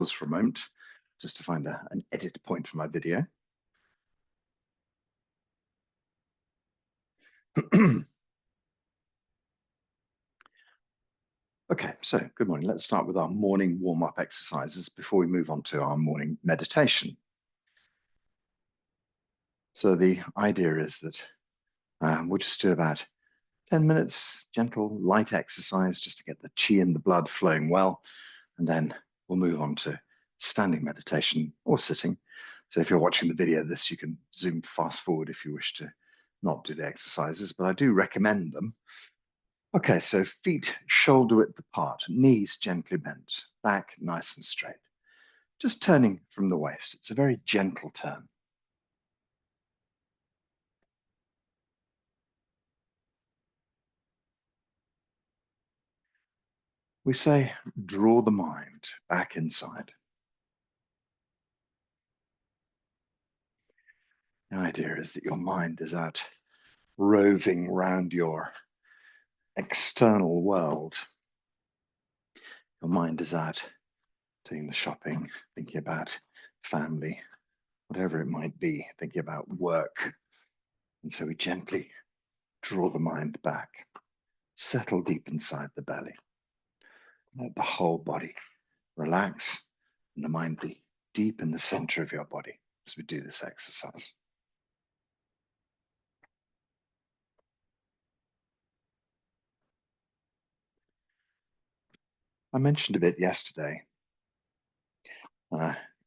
pause for a moment just to find an edit point for my video. Okay, so good morning. Let's start with our morning warm-up exercises before we move on to our morning meditation. So the idea is that we'll just do about 10 minutes, gentle, light exercise just to get the qi in the blood flowing well, and then we'll move on to standing meditation or sitting. So if you're watching the video of this, you can zoom fast forward if you wish to not do the exercises, but I do recommend them. Okay, so feet shoulder width apart, knees gently bent, back nice and straight. Just turning from the waist. It's a very gentle turn. We say, draw the mind back inside. The idea is that your mind is out roving around your external world. Your mind is out doing the shopping, thinking about family, whatever it might be, thinking about work. And so we gently draw the mind back, settle deep inside the belly. Let the whole body relax and the mind be deep in the center of your body as we do this exercise. I mentioned a bit yesterday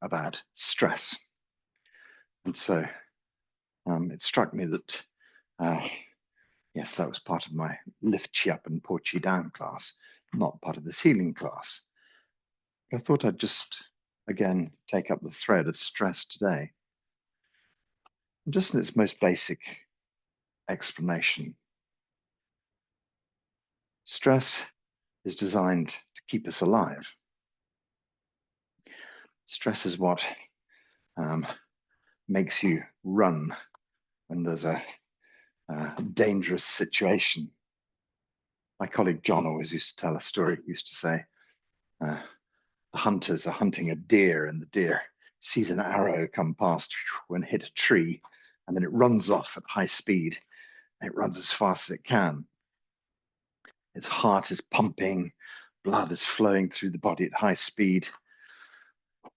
about stress. And so it struck me that, yes, that was part of my lift chi up and pour chi down class, not part of this healing class. But I thought I'd just, again, take up the thread of stress today. And just in its most basic explanation. Stress is designed to keep us alive. Stress is what makes you run when there's a dangerous situation. My colleague John always used to tell a story. He used to say, the hunters are hunting a deer and the deer sees an arrow come past and hit a tree, and then it runs off at high speed. And it runs as fast as it can. Its heart is pumping, blood is flowing through the body at high speed.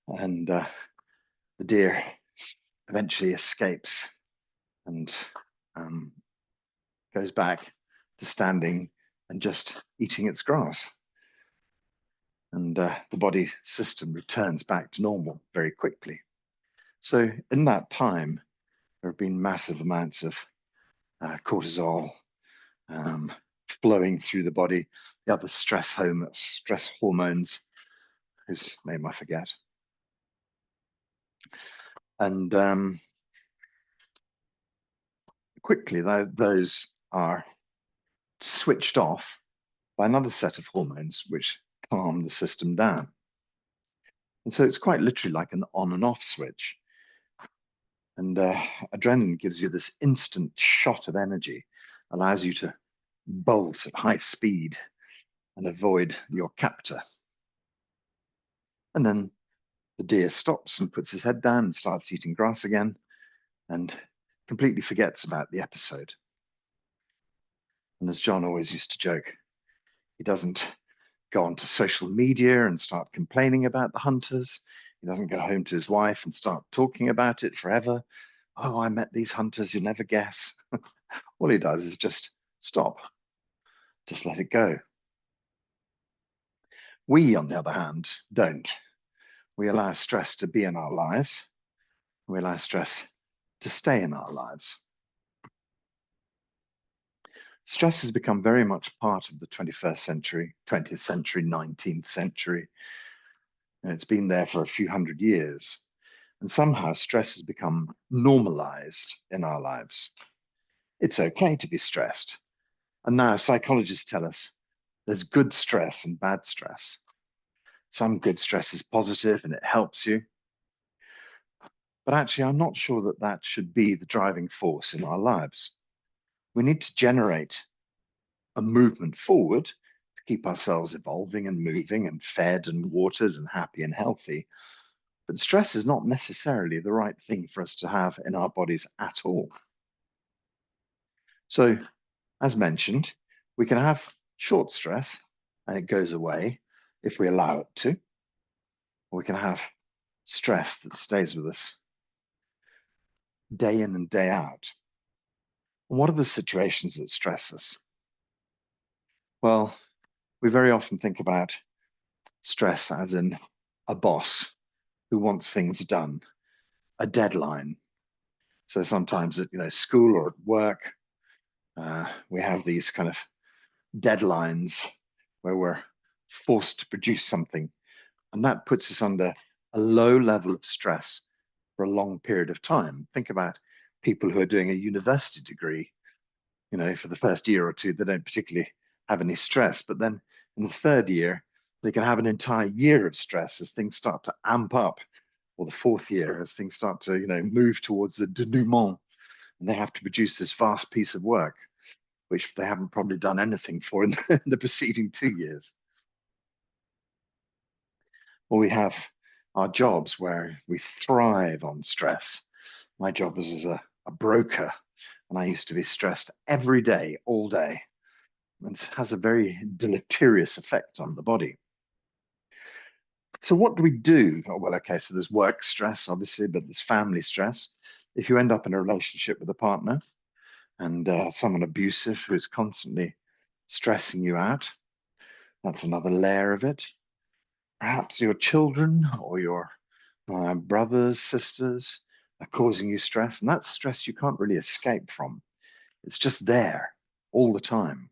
And the deer eventually escapes and goes back to standing and just eating its grass. And the body system returns back to normal very quickly. So in that time, there have been massive amounts of cortisol flowing through the body, the other stress hormones, whose name I forget. And quickly, those are switched off by another set of hormones which calm the system down. And so it's quite literally like an on and off switch. And adrenaline gives you this instant shot of energy, allows you to bolt at high speed and avoid your captor. And then the deer stops and puts his head down and starts eating grass again and completely forgets about the episode. And as John always used to joke, he doesn't go onto social media and start complaining about the hunters. He doesn't go home to his wife and start talking about it forever. Oh, I met these hunters, you'll never guess. All he does is just stop, just let it go. We, on the other hand, don't. We allow stress to be in our lives. We allow stress to stay in our lives. Stress has become very much part of the 21st century, 20th century, 19th century. And it's been there for a few hundred years. And somehow stress has become normalized in our lives. It's okay to be stressed. And now psychologists tell us there's good stress and bad stress. Some good stress is positive and it helps you. But actually, I'm not sure that that should be the driving force in our lives. We need to generate a movement forward to keep ourselves evolving and moving and fed and watered and happy and healthy. But stress is not necessarily the right thing for us to have in our bodies at all. So, as mentioned, we can have short stress and it goes away if we allow it to. Or we can have stress that stays with us day in and day out. And what are the situations that stress us? Well, we very often think about stress as in a boss who wants things done, a deadline. So sometimes at school or at work, we have these kind of deadlines where we're forced to produce something, and that puts us under a low level of stress for a long period of time. Think about people who are doing a university degree. For the first year or two, they don't particularly have any stress, but then in the third year, they can have an entire year of stress as things start to amp up, or the fourth year as things start to, move towards the denouement, and they have to produce this vast piece of work, which they haven't probably done anything for in the preceding 2 years. Or we have our jobs where we thrive on stress. My job was as a broker, and I used to be stressed every day, all day. And it has a very deleterious effect on the body. So what do we do? Oh, well, okay, so there's work stress, obviously, but there's family stress. If you end up in a relationship with a partner and someone abusive who's constantly stressing you out, that's another layer of it. Perhaps your children or your brothers, sisters are causing you stress, and that's stress you can't really escape from. It's just there all the time.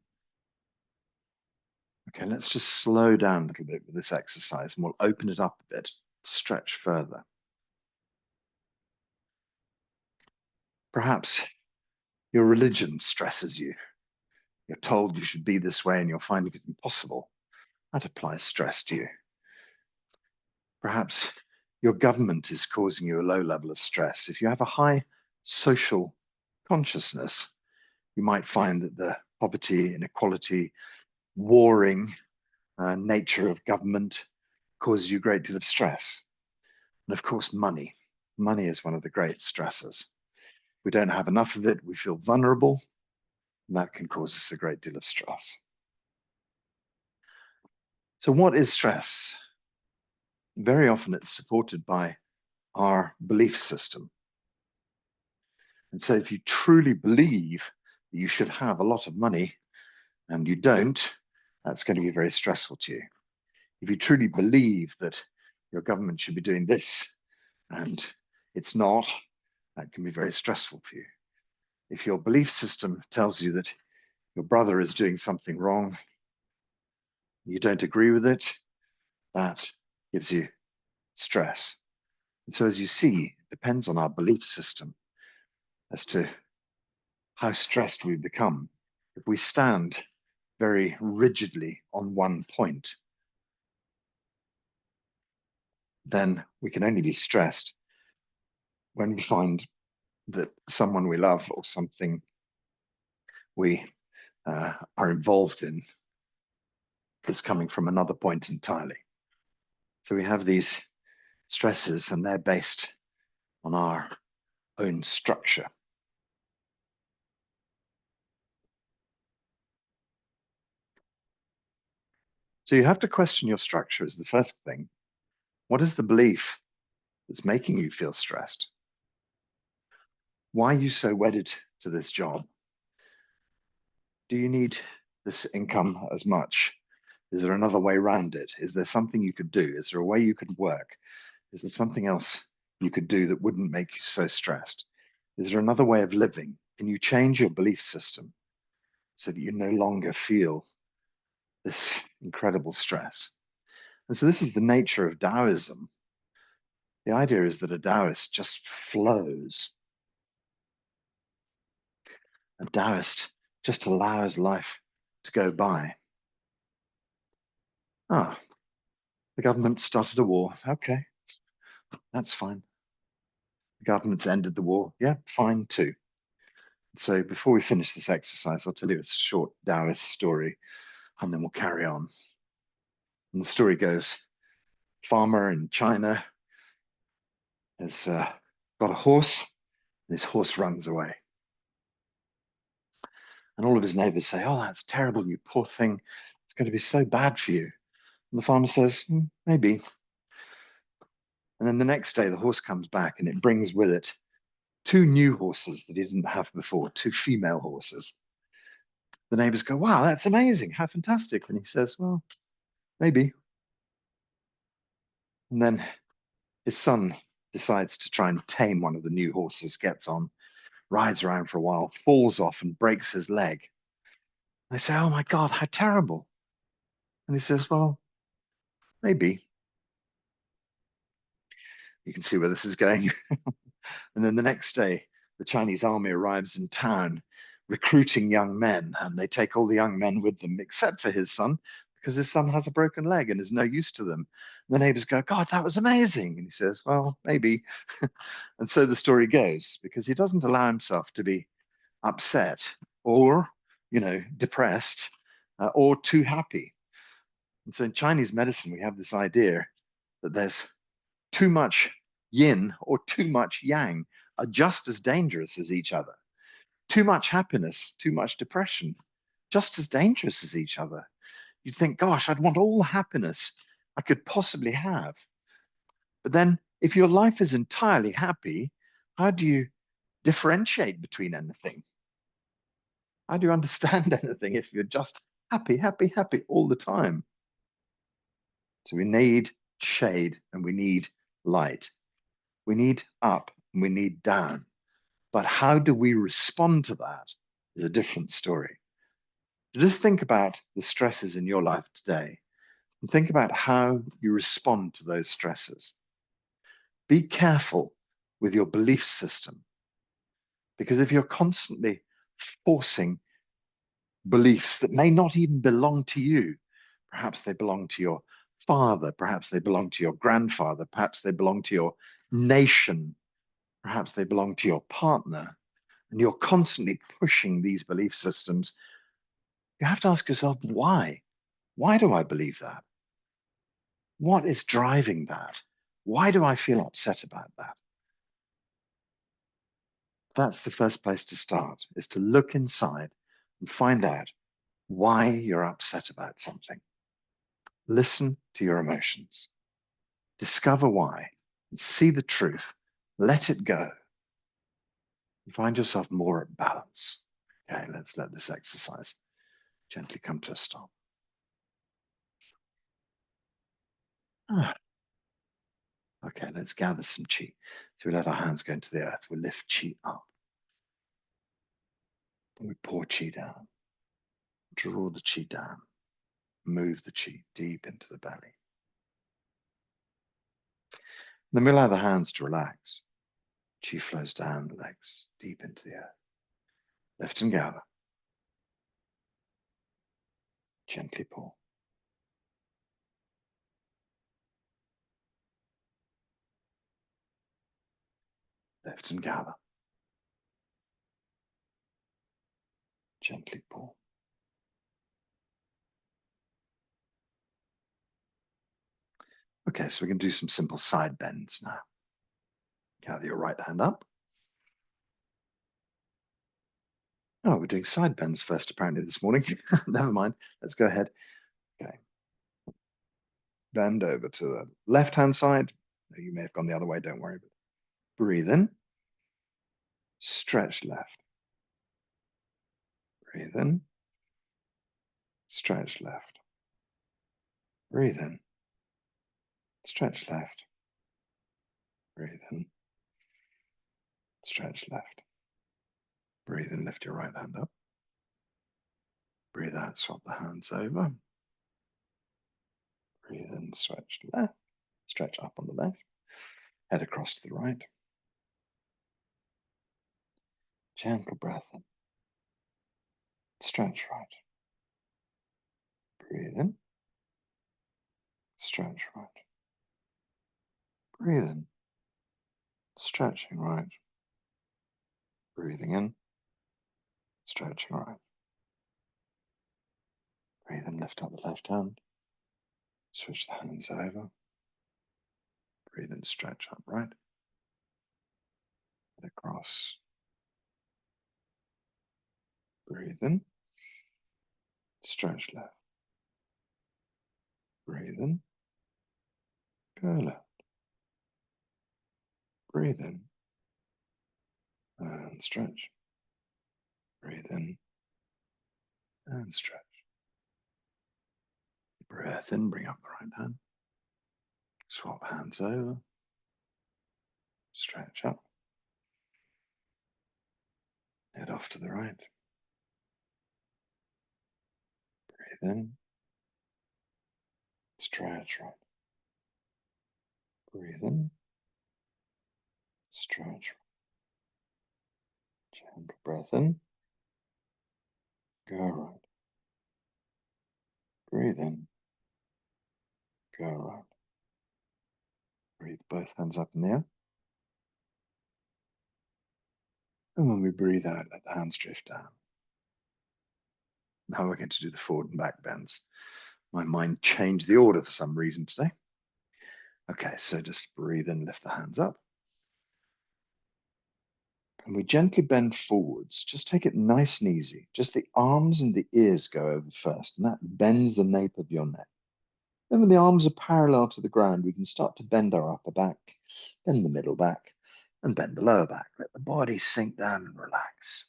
Okay, let's just slow down a little bit with this exercise and we'll open it up a bit, stretch further. Perhaps your religion stresses you. You're told you should be this way and you're finding it impossible. That applies stress to you. Perhaps your government is causing you a low level of stress. If you have a high social consciousness, you might find that the poverty, inequality, warring nature of government causes you a great deal of stress. And of course, money. Money is one of the great stressors. We don't have enough of it, we feel vulnerable, and that can cause us a great deal of stress. So what is stress? Very often it's supported by our belief system. And so if you truly believe that you should have a lot of money and you don't, that's going to be very stressful to you. If you truly believe that your government should be doing this and it's not, that can be very stressful for you. If your belief system tells you that your brother is doing something wrong, you don't agree with it, that gives you stress. And so as you see, it depends on our belief system as to how stressed we become. If we stand very rigidly on one point, then we can only be stressed when we find that someone we love or something we are involved in is coming from another point entirely. So we have these stresses and they're based on our own structure. So you have to question your structure is the first thing. What is the belief that's making you feel stressed? Why are you so wedded to this job? Do you need this income as much? Is there another way around it? Is there something you could do? Is there a way you could work? Is there something else you could do that wouldn't make you so stressed? Is there another way of living? Can you change your belief system so that you no longer feel this incredible stress? And so this is the nature of Taoism. The idea is that a Taoist just flows. A Taoist just allows life to go by. Ah, the government started a war. Okay, that's fine. The government's ended the war. Yeah, fine too. So before we finish this exercise, I'll tell you a short Taoist story. and then we'll carry on. And the story goes, farmer in China has got a horse, and his horse runs away. And all of his neighbors say, oh, that's terrible, you poor thing. It's going to be so bad for you. And the farmer says, maybe. And then the next day, the horse comes back, and it brings with it 2 new horses that he didn't have before, 2 female horses. The neighbors go, wow, that's amazing. How fantastic. And he says, well, maybe. And then his son decides to try and tame one of the new horses, gets on, rides around for a while, falls off and breaks his leg. They say, oh my God, how terrible. And he says, well, maybe. You can see where this is going. And then the next day, the Chinese army arrives in town recruiting young men, and they take all the young men with them, except for his son, because his son has a broken leg and is no use to them. And the neighbors go, God, that was amazing. And he says, well, maybe. And so the story goes, because he doesn't allow himself to be upset or, depressed or too happy. And so in Chinese medicine, we have this idea that there's too much yin or too much yang are just as dangerous as each other. Too much happiness, too much depression, just as dangerous as each other. You'd think, gosh, I'd want all the happiness I could possibly have. But then if your life is entirely happy, how do you differentiate between anything? How do you understand anything if you're just happy, happy, happy all the time? So we need shade and we need light. We need up and we need down. But how do we respond to that is a different story. Just think about the stresses in your life today and think about how you respond to those stresses. Be careful with your belief system, because if you're constantly forcing beliefs that may not even belong to you, perhaps they belong to your father, perhaps they belong to your grandfather, perhaps they belong to your nation, perhaps they belong to your partner, and you're constantly pushing these belief systems, you have to ask yourself, why? Why do I believe that? What is driving that? Why do I feel upset about that? That's the first place to start, is to look inside and find out why you're upset about something. Listen to your emotions. Discover why and see the truth. Let it go. You find yourself more at balance. Okay, let's let this exercise gently come to a stop. Okay, let's gather some chi. So we let our hands go into the earth. We lift chi up. And we pour chi down. Draw the chi down. Move the chi deep into the belly. Then we allow the hands to relax. Chi flows down the legs, deep into the earth. Lift and gather. Gently pour. Lift and gather. Gently pour. Okay, so we can do some simple side bends now. Gather your right hand up. Oh, we're doing side bends first, apparently, this morning. Never mind. Let's go ahead. Okay. Bend over to the left-hand side. You may have gone the other way, don't worry. But breathe in. Stretch left. Breathe in. Stretch left. Breathe in. Stretch left. Breathe in. Stretch left. Breathe in, lift your right hand up. Breathe out, swap the hands over. Breathe in, stretch left. Stretch up on the left. Head across to the right. Gentle breath in. Stretch right. Breathe in. Stretch right. Breathe in. Stretching right. Breathing in. Stretching right. Breathe and lift up the left hand. Switch the hands over. Breathe and stretch up right. Across. Breathe in. Stretch left. Breathe in. Go left. Breathe in. And stretch. Breathe in. And stretch. Breath in, bring up the right hand. Swap hands over. Stretch up. Head off to the right. Breathe in. Stretch right. Breathe in. Stretch. Gentle breath in. Go right. Breathe in. Go right. Breathe both hands up in the air. And when we breathe out, let the hands drift down. Now we're going to do the forward and back bends. My mind changed the order for some reason today. Okay, so just breathe in, lift the hands up. And we gently bend forwards. Just take it nice and easy. Just the arms and the ears go over first, and that bends the nape of your neck. Then when the arms are parallel to the ground, we can start to bend our upper back, bend the middle back, and bend the lower back. Let the body sink down and relax.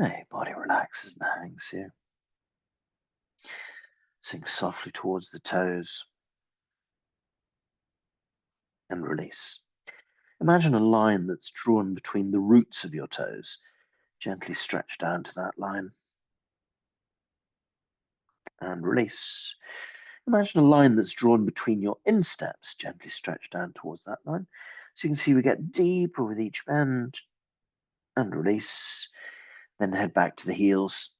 Okay, body relaxes and hangs here. Sink softly towards the toes and release. Imagine a line that's drawn between the roots of your toes. Gently stretch down to that line and release. Imagine a line that's drawn between your insteps. Gently stretch down towards that line. So you can see we get deeper with each bend and release. Then head back to the heels,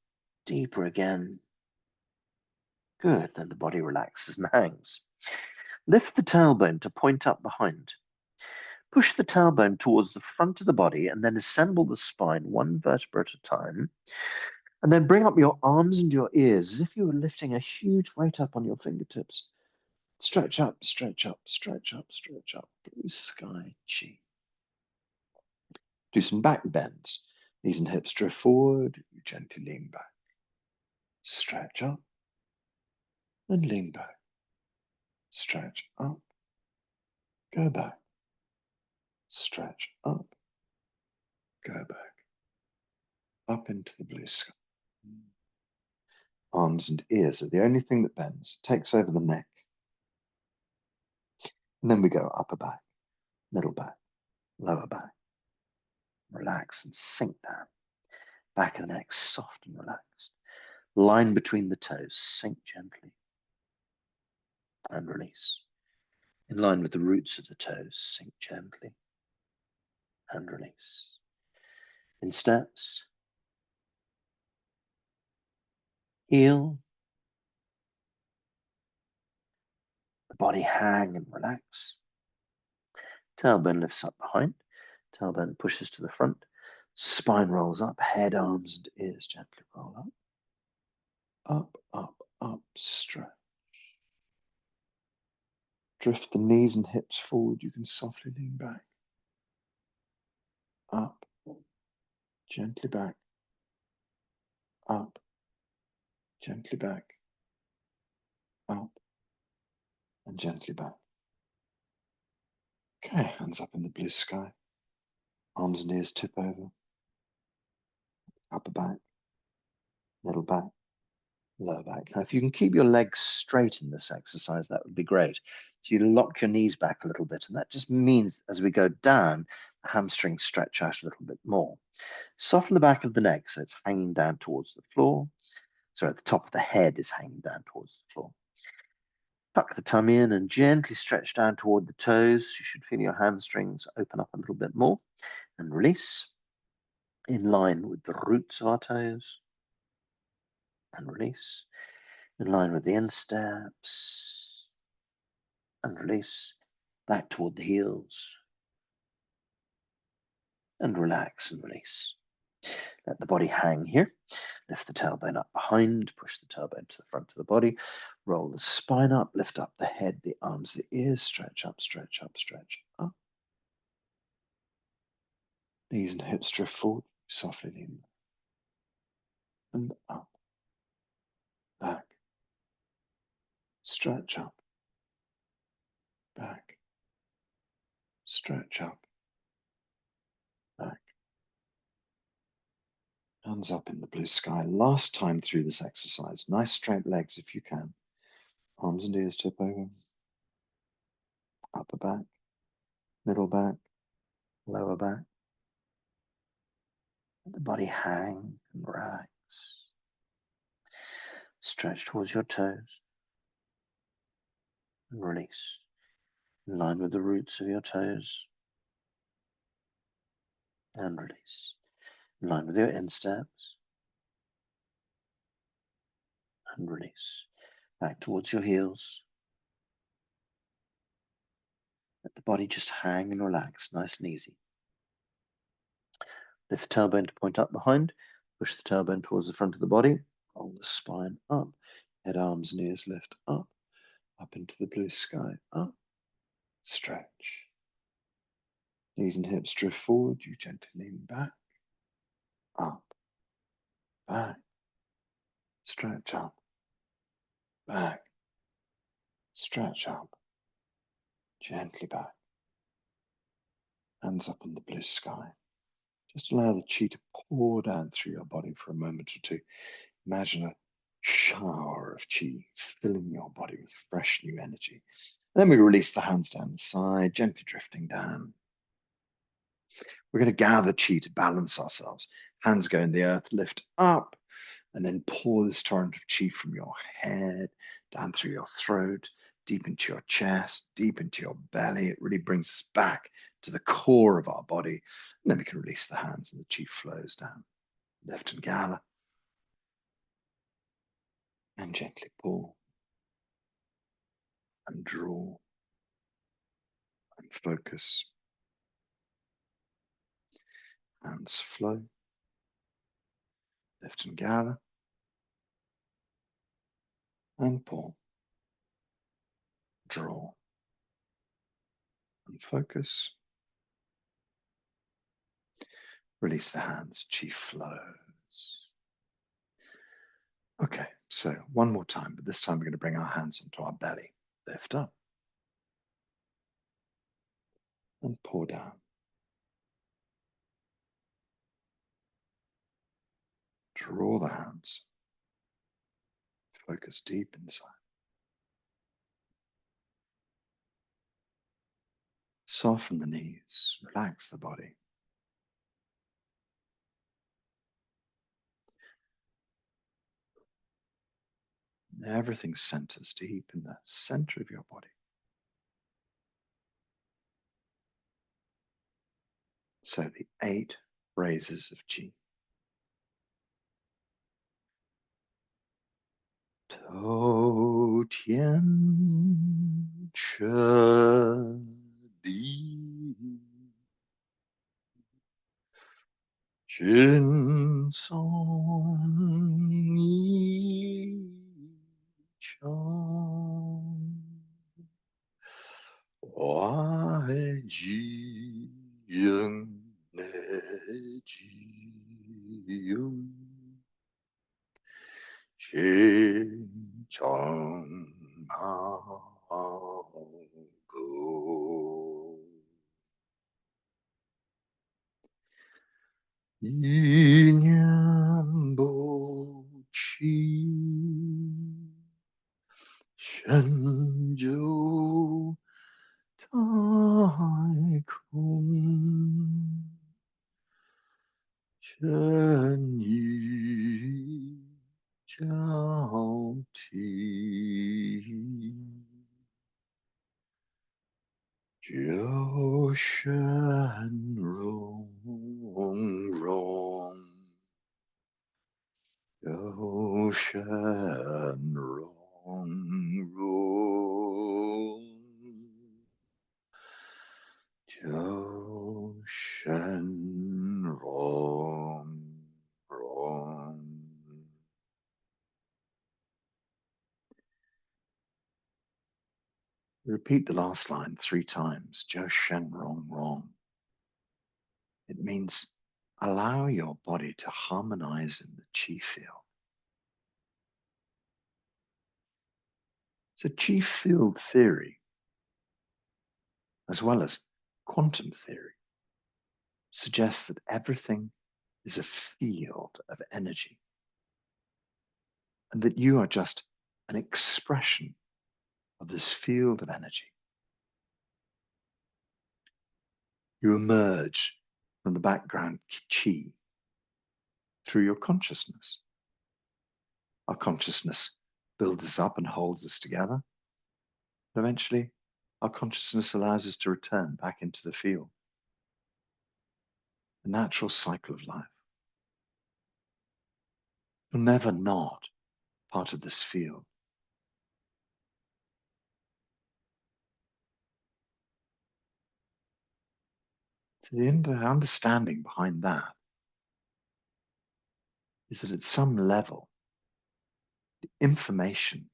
deeper again. Good, then the body relaxes and hangs. Lift the tailbone to point up behind. Push the tailbone towards the front of the body and then assemble the spine one vertebra at a time. And then bring up your arms and your ears as if you were lifting a huge weight up on your fingertips. Stretch up, stretch up, stretch up, stretch up. Blue sky, chi. Do some back bends. Knees and hips drift forward. You gently lean back. Stretch up and lean back. Stretch up. Go back. Stretch up. Go back. Up into the blue sky. Arms and ears are the only thing that bends. Takes over the neck. And then we go upper back, middle back, lower back. Relax and sink down. Back of the neck soft and relaxed. Line between the toes, sink gently and release. In line with the roots of the toes, sink gently and release. In steps, heel, the body hang and relax. Tailbone lifts up behind, tailbone pushes to the front, spine rolls up, head, arms, and ears gently roll up. Up, up, up, stretch. Drift the knees and hips forward. You can softly lean back. Up, gently back. Up, gently back. Up, and gently back. Okay, hands up in the blue sky. Arms and ears tip over. Upper back, middle back, lower back. Now, if you can keep your legs straight in this exercise, that would be great. So you lock your knees back a little bit, and that just means as we go down, the hamstrings stretch out a little bit more. Soften the back of the neck so it's hanging down towards the floor. Sorry, the top of the head is hanging down towards the floor. Tuck the tummy in and gently stretch down toward the toes. You should feel your hamstrings open up a little bit more and release in line with the roots of our toes and release in line with the insteps and release back toward the heels and relax and release. Let the body hang here. Lift the tailbone up behind, push the tailbone to the front of the body, roll the spine up, lift up the head, the arms, the ears, stretch up, stretch up, stretch up. Knees and hips drift forward, softly lean and up, back, stretch up, back, stretch up, back. Hands up in the blue sky. Last time through this exercise. Nice straight legs if you can. Arms and ears tip over. Upper back, middle back, lower back. Let the body hang and relax. Stretch towards your toes and release. In line with the roots of your toes and release. In line with your insteps and release. Back towards your heels. Let the body just hang and relax, nice and easy. Lift the tailbone to point up behind. Push the tailbone towards the front of the body. Roll the spine up. Head, arms, and ears lift up into the blue sky, up. Stretch. Knees and hips drift forward. You gently lean back, up, back. Stretch up, back. Stretch up, gently back. Hands up in the blue sky. Just allow the chi to pour down through your body for a moment or two. Imagine a shower of chi filling your body with fresh new energy. And then we release the hands down the side, gently drifting down. We're going to gather chi to balance ourselves. Hands go in the earth, lift up, and then pour this torrent of chi from your head down through your throat, deep into your chest, deep into your belly. It really brings us back to the core of our body. And then we can release the hands and the chi flows down. Lift and gather. And gently pull and draw and focus. Hands flow. Lift and gather. And pull. Draw and focus. Release the hands, chi flows. Okay, so one more time, but this time we're going to bring our hands onto our belly. Lift up and pour down. Draw the hands. Focus deep inside. Soften the knees, relax the body. Everything centers deep in the center of your body. So the 8 phrases of Qi. Tao Tian Che Di Jin Song Yi Chang Wai Ji Yang Ne Ji Yung Shi Chang Ma Go Yin Bo Chi Shen Zhou Tai Kung Chen Yi Jiao Ti Jiao Shen Rong Rong Jiao Shen Rong Rong Jiao Shen Rong repeat the last line 3 times. Zhou Shen Rong Rong. It means allow your body to harmonize in the qi field. So qi field theory, as well as quantum theory, suggests that everything is a field of energy, and that you are just an expression of this field of energy. You emerge from the background qi through your consciousness. Our consciousness builds us up and holds us together. But eventually, our consciousness allows us to return back into the field. The natural cycle of life. You're never not part of this field. So the understanding behind that is that at some level, the information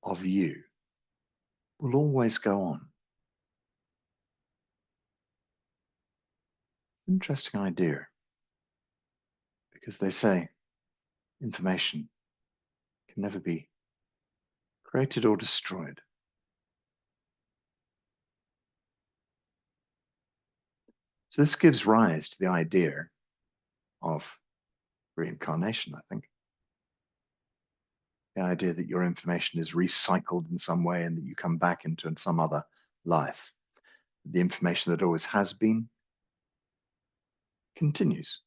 of you will always go on. Interesting idea, because they say information can never be created or destroyed. So this gives rise to the idea of reincarnation, I think. The idea that your information is recycled in some way and that you come back into some other life. The information that always has been continues.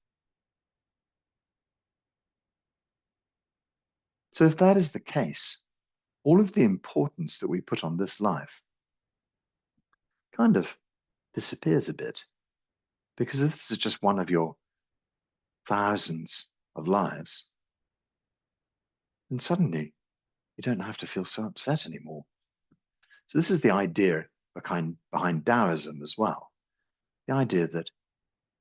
So if that is the case, all of the importance that we put on this life kind of disappears a bit. Because if this is just one of your thousands of lives, then suddenly you don't have to feel so upset anymore. So this is the idea behind Taoism as well. The idea that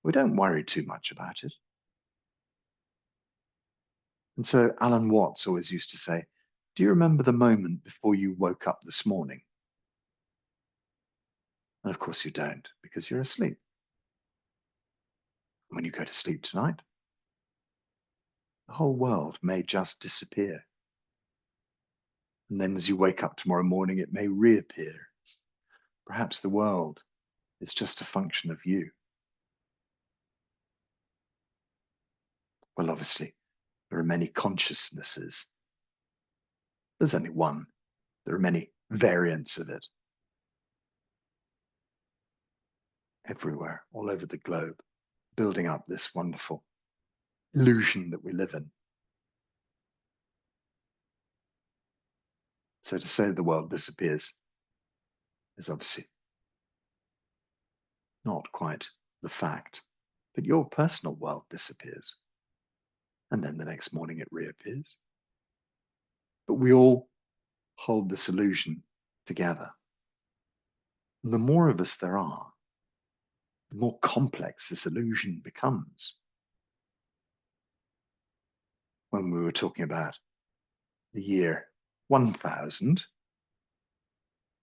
we don't worry too much about it. And so Alan Watts always used to say, do you remember the moment before you woke up this morning? And of course you don't, because you're asleep. When you go to sleep tonight, the whole world may just disappear. And then as you wake up tomorrow morning, it may reappear. Perhaps the world is just a function of you. Well, obviously, there are many consciousnesses. There's only one. There are many variants of it. Everywhere, all over the globe, building up this wonderful illusion that we live in. So to say the world disappears is obviously not quite the fact, but your personal world disappears. And then the next morning it reappears. But we all hold this illusion together. And the more of us there are, the more complex this illusion becomes. When we were talking about the year 1000,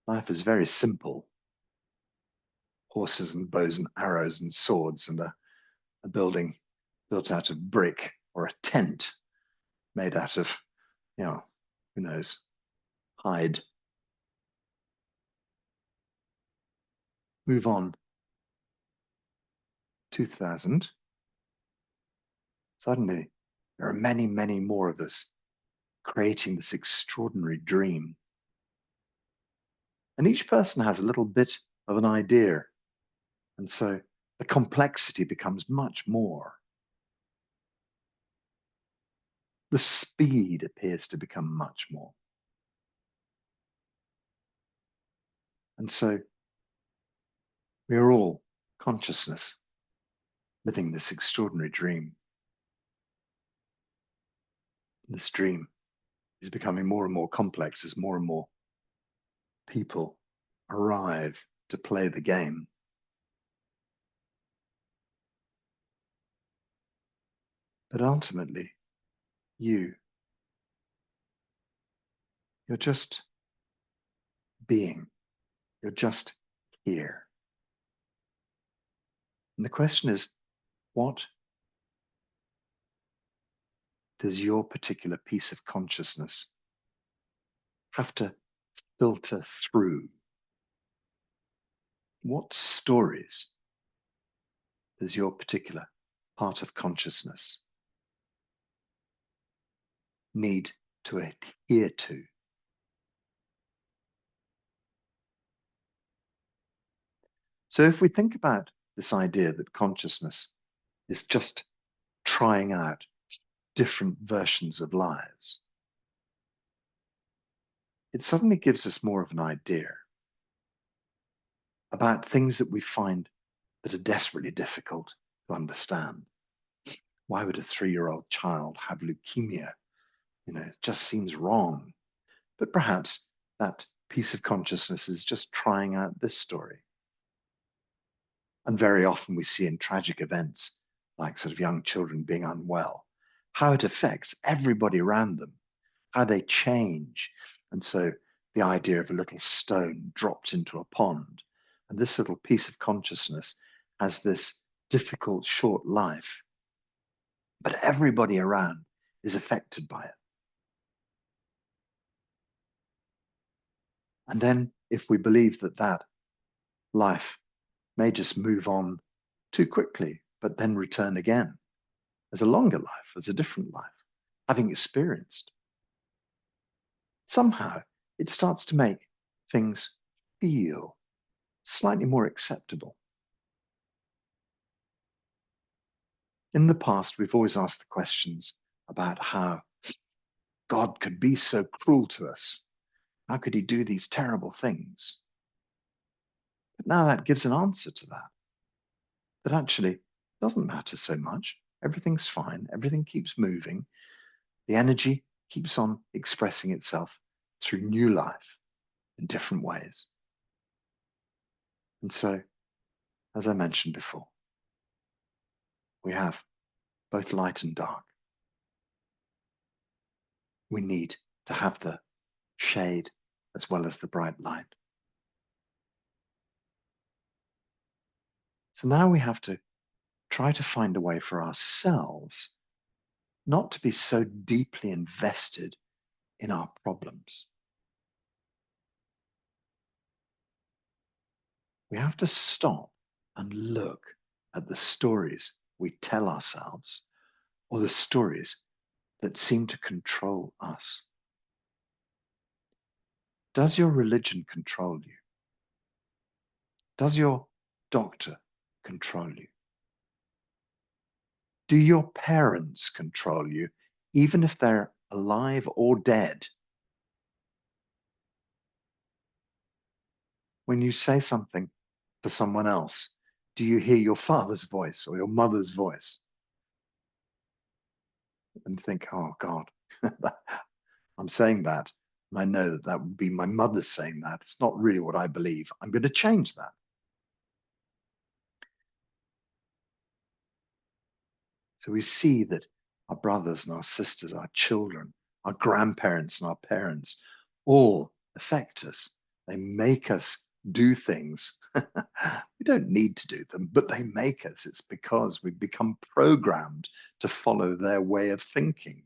life is very simple. Horses and bows and arrows and swords and a building built out of brick or a tent made out of, who knows, hide. Move on. 2000. Suddenly, there are many, many more of us creating this extraordinary dream. And each person has a little bit of an idea. And so the complexity becomes much more. The speed appears to become much more. And so we are all consciousness living this extraordinary dream. This dream is becoming more and more complex as more and more people arrive to play the game. But ultimately, you're just being. You're just here. And the question is, what does your particular piece of consciousness have to filter through? What stories does your particular part of consciousness need to adhere to? So if we think about this idea that consciousness is just trying out different versions of lives, it suddenly gives us more of an idea about things that we find that are desperately difficult to understand. Why would a 3-year-old child have leukemia? It just seems wrong. But perhaps that piece of consciousness is just trying out this story. And very often we see in tragic events, like sort of young children being unwell, how it affects everybody around them, how they change. And so the idea of a little stone dropped into a pond, and this little piece of consciousness has this difficult, short life, but everybody around is affected by it. And then if we believe that that life may just move on too quickly, but then return again as a longer life, as a different life, having experienced, somehow it starts to make things feel slightly more acceptable. In the past, we've always asked the questions about how God could be so cruel to us. How could he do these terrible things? But now that gives an answer to that. That actually doesn't matter so much. Everything's fine. Everything keeps moving. The energy keeps on expressing itself through new life in different ways. And so, as I mentioned before, we have both light and dark. We need to have the shade as well as the bright light. So now we have to try to find a way for ourselves not to be so deeply invested in our problems. We have to stop and look at the stories we tell ourselves, or the stories that seem to control us. Does your religion control you? Does your doctor control you? Do your parents control you, even if they're alive or dead? When you say something to someone else, do you hear your father's voice or your mother's voice? And think, oh God, I'm saying that, and I know that that would be my mother saying that. It's not really what I believe. I'm going to change that. So we see that our brothers and our sisters, our children, our grandparents and our parents all affect us. They make us do things. We don't need to do them, but they make us. It's because we've become programmed to follow their way of thinking.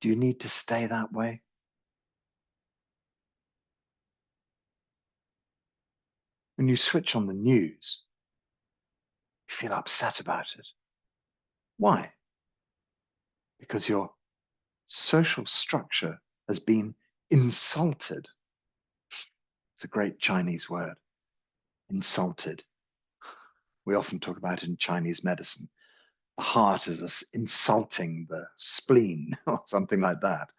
Do you need to stay that way? When you switch on the news, you feel upset about it. Why? Because your social structure has been insulted. It's a great Chinese word, insulted. We often talk about it in Chinese medicine. The heart is insulting the spleen or something like that.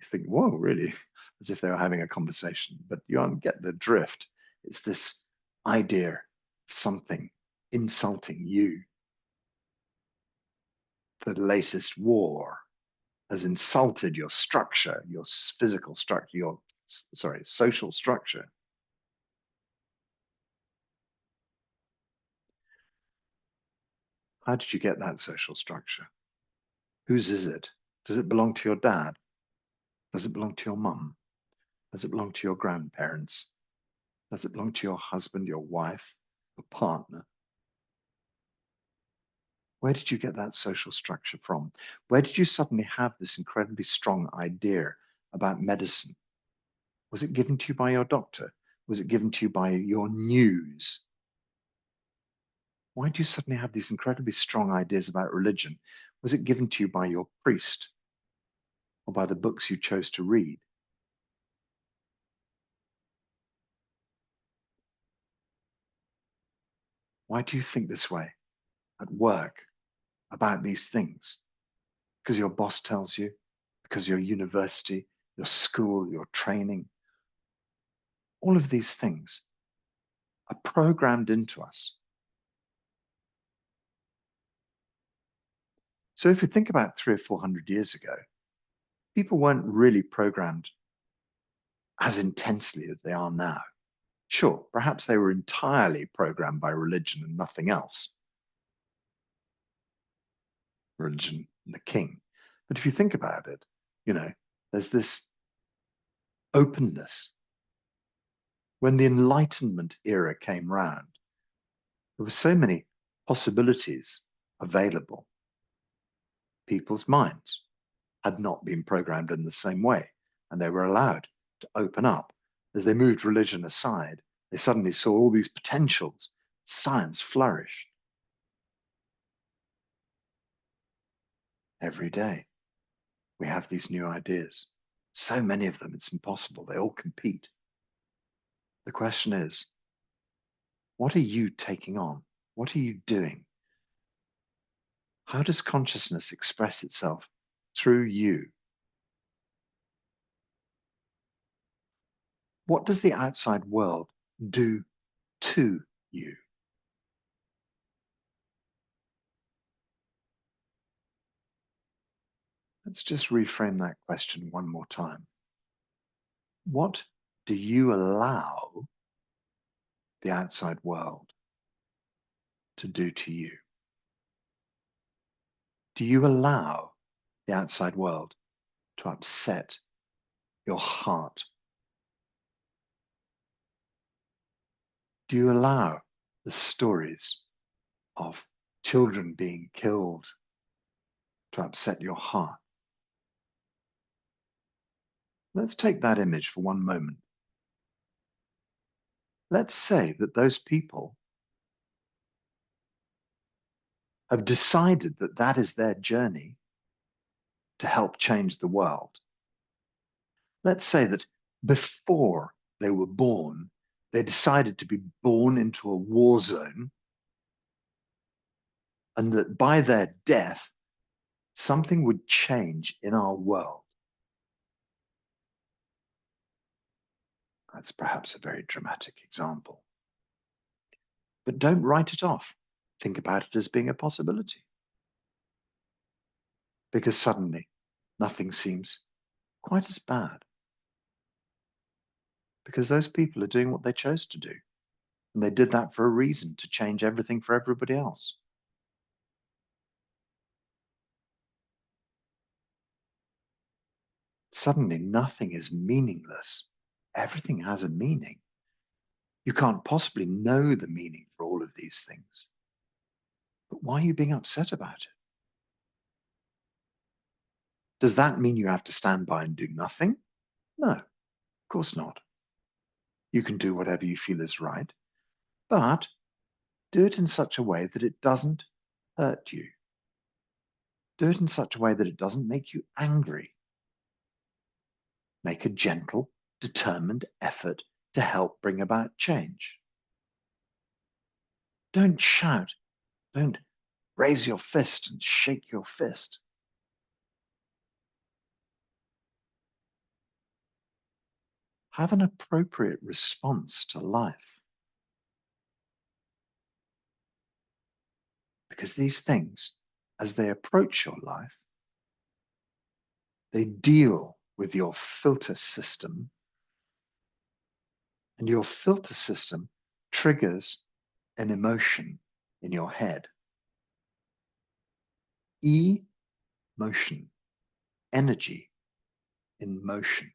You think, whoa, really? As if they were having a conversation. But you don't get the drift. It's this idea of something insulting you. The latest war has insulted your structure, your physical structure, your, social structure. How did you get that social structure? Whose is it? Does it belong to your dad? Does it belong to your mum? Does it belong to your grandparents? Does it belong to your husband, your wife, your partner? Where did you get that social structure from? Where did you suddenly have this incredibly strong idea about medicine? Was it given to you by your doctor? Was it given to you by your news? Why do you suddenly have these incredibly strong ideas about religion? Was it given to you by your priest or by the books you chose to read? Why do you think this way at work about these things? Because your boss tells you, because your university, your school, your training, all of these things are programmed into us. So if you think about 300 or 400 years ago, people weren't really programmed as intensely as they are now. Sure, perhaps they were entirely programmed by religion and nothing else. Religion and the king. But if you think about it, there's this openness. When the Enlightenment era came round, there were so many possibilities available. People's minds had not been programmed in the same way, and they were allowed to open up. As they moved religion aside, they suddenly saw all these potentials. Science flourished. Every day, we have these new ideas. So many of them, it's impossible. They all compete. The question is, what are you taking on? What are you doing? How does consciousness express itself through you? What does the outside world do to you? Let's just reframe that question one more time. What do you allow the outside world to do to you? Do you allow the outside world to upset your heart? Do you allow the stories of children being killed to upset your heart? Let's take that image for one moment. Let's say that those people have decided that that is their journey to help change the world. Let's say that before they were born, they decided to be born into a war zone, and that by their death, something would change in our world. That's perhaps a very dramatic example. But don't write it off. Think about it as being a possibility. Because suddenly, nothing seems quite as bad. Because those people are doing what they chose to do. And they did that for a reason, to change everything for everybody else. Suddenly, nothing is meaningless. Everything has a meaning. You can't possibly know the meaning for all of these things. But why are you being upset about it? Does that mean you have to stand by and do nothing? No, of course not. You can do whatever you feel is right, but do it in such a way that it doesn't hurt you. Do it in such a way that it doesn't make you angry. Make a gentle, determined effort to help bring about change. Don't shout. Don't raise your fist and shake your fist. Have an appropriate response to life. Because these things, as they approach your life, they deal with your filter system, and your filter system triggers an emotion in your head. Motion, energy in motion.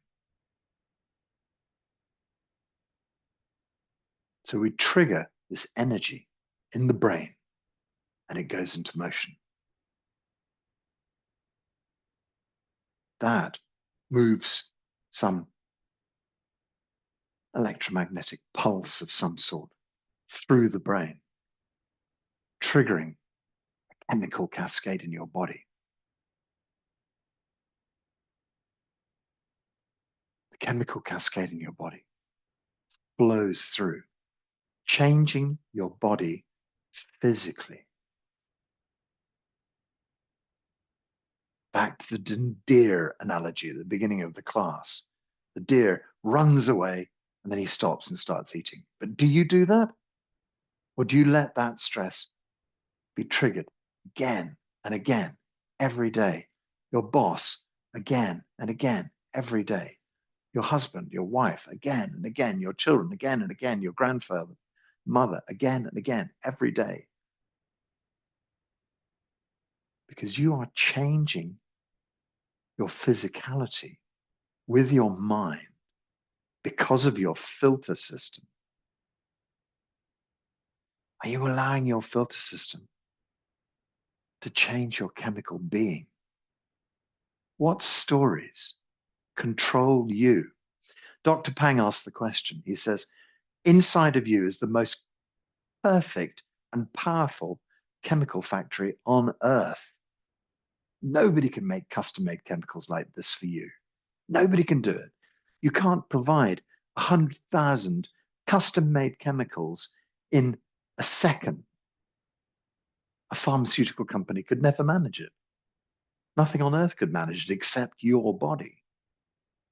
So we trigger this energy in the brain and it goes into motion. That moves some electromagnetic pulse of some sort through the brain, triggering a chemical cascade in your body. The chemical cascade in your body flows through, changing your body physically. Back to the deer analogy at the beginning of the class. The deer runs away and then he stops and starts eating. But do you do that? Or do you let that stress be triggered again and again, every day? Your boss, again and again, every day. Your husband, your wife, again and again. Your children, again and again. Your grandfather, mother, again and again, every day. Because you are changing your physicality with your mind because of your filter system. Are you allowing your filter system to change your chemical being? What stories control you? Dr. Pang asks the question. He says, inside of you is the most perfect and powerful chemical factory on earth. Nobody can make custom-made chemicals like this for you. Nobody can do it. You can't provide 100,000 custom-made chemicals in a second. A pharmaceutical company could never manage it. Nothing on earth could manage it except your body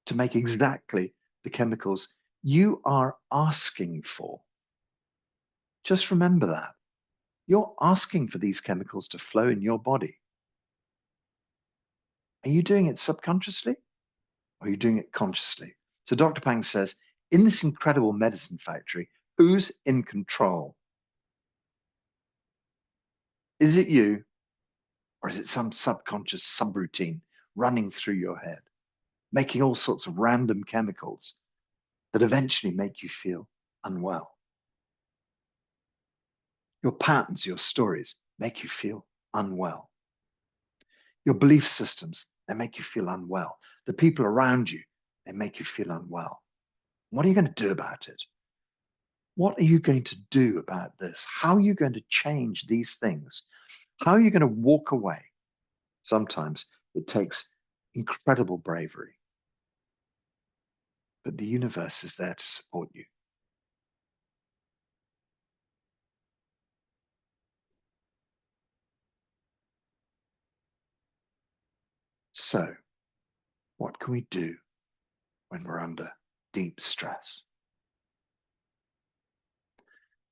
to make exactly the chemicals you are asking for. Just remember that. You're asking for these chemicals to flow in your body. Are you doing it subconsciously? Or are you doing it consciously? So Dr. Pang says, in this incredible medicine factory, who's in control? Is it you? Or is it some subconscious subroutine running through your head, making all sorts of random chemicals that eventually make you feel unwell? Your patterns, your stories make you feel unwell. Your belief systems, they make you feel unwell. The people around you, they make you feel unwell. What are you going to do about it? What are you going to do about this? How are you going to change these things? How are you going to walk away? Sometimes it takes incredible bravery, but the universe is there to support you. So, what can we do when we're under deep stress?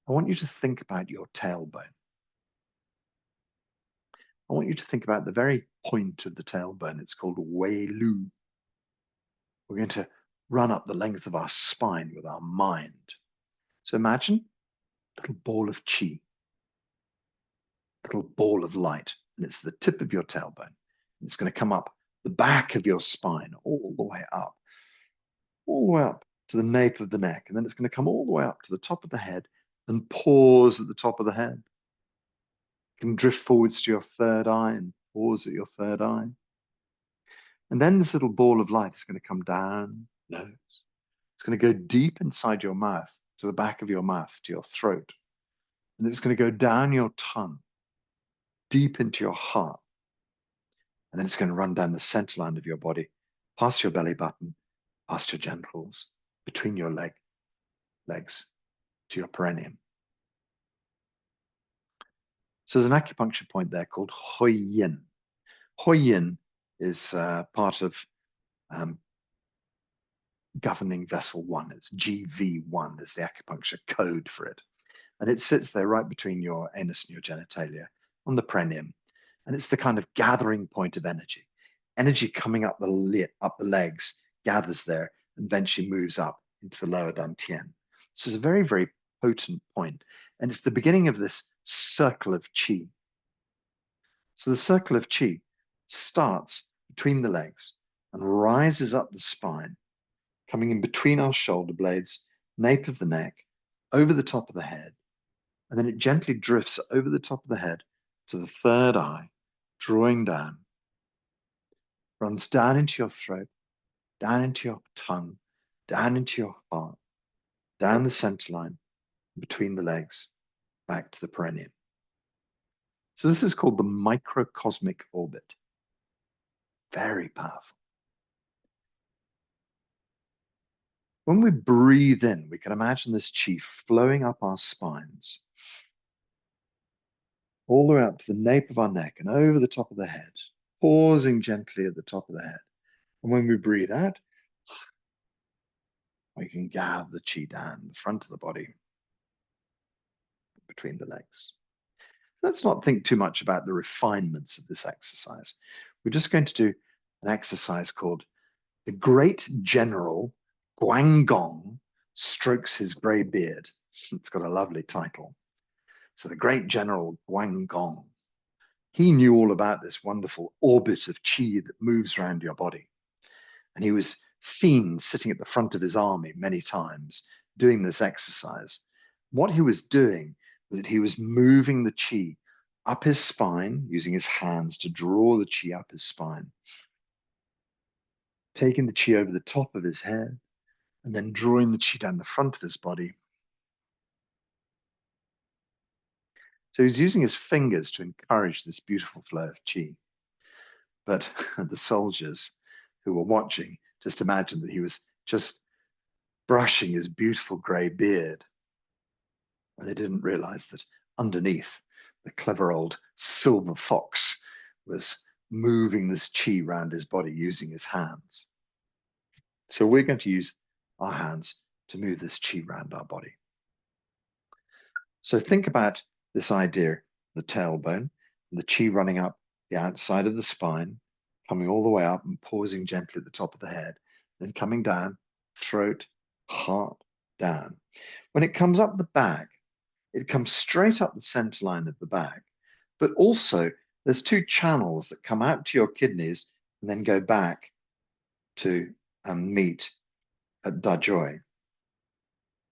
I want you to think about your tailbone. I want you to think about the very point of the tailbone. It's called 𝐬𝐿u. We're going to run up the length of our spine with our mind. So imagine a little ball of chi, a little ball of light, and it's the tip of your tailbone. It's going to come up the back of your spine, all the way up to the nape of the neck. And then it's going to come all the way up to the top of the head and pause at the top of the head. You can drift forwards to your third eye and pause at your third eye. And then this little ball of light is going to come down nose. It's going to go deep inside your mouth, to the back of your mouth, to your throat. And it's going to go down your tongue, deep into your heart. And then it's going to run down the center line of your body, past your belly button, past your genitals, between your legs, to your perineum. So there's an acupuncture point there called 𝐸𝐸. 𝐸𝐸 is part of governing vessel 1. It's GV1 is the acupuncture code for it. And it sits there right between your anus and your genitalia on the perineum. And it's the kind of gathering point of energy. Energy coming up the legs, gathers there, and eventually moves up into the lower dantian. So it's a very, very potent point. And it's the beginning of this circle of qi. So the circle of qi starts between the legs and rises up the spine, coming in between our shoulder blades, nape of the neck, over the top of the head, and then it gently drifts over the top of the head to the third eye, drawing down, runs down into your throat, down into your tongue, down into your heart, down the center line, between the legs, back to the perineum. So this is called the microcosmic orbit. Very powerful. When we breathe in, we can imagine this chi flowing up our spines, all the way up to the nape of our neck and over the top of the head, pausing gently at the top of the head. And when we breathe out, we can gather the chi down the front of the body, between the legs. Let's not think too much about the refinements of this exercise. We're just going to do an exercise called the Great General Qigong Strokes His Grey Beard. It's got a lovely title. So the Great General Qigong, he knew all about this wonderful orbit of chi that moves around your body. And he was seen sitting at the front of his army many times doing this exercise. What he was doing was that he was moving the chi up his spine, using his hands to draw the chi up his spine, taking the chi over the top of his head, and then drawing the chi down the front of his body. So he's using his fingers to encourage this beautiful flow of chi. But the soldiers who were watching just imagined that he was just brushing his beautiful grey beard. And they didn't realize that underneath, the clever old silver fox was moving this chi around his body using his hands. So we're going to use our hands to move this chi around our body. So think about this idea, the tailbone, the chi running up the outside of the spine, coming all the way up and pausing gently at the top of the head, then coming down, throat, heart, down. When it comes up the back, it comes straight up the center line of the back, but also there's two channels that come out to your kidneys and then go back to meet at 𝐸𝐸.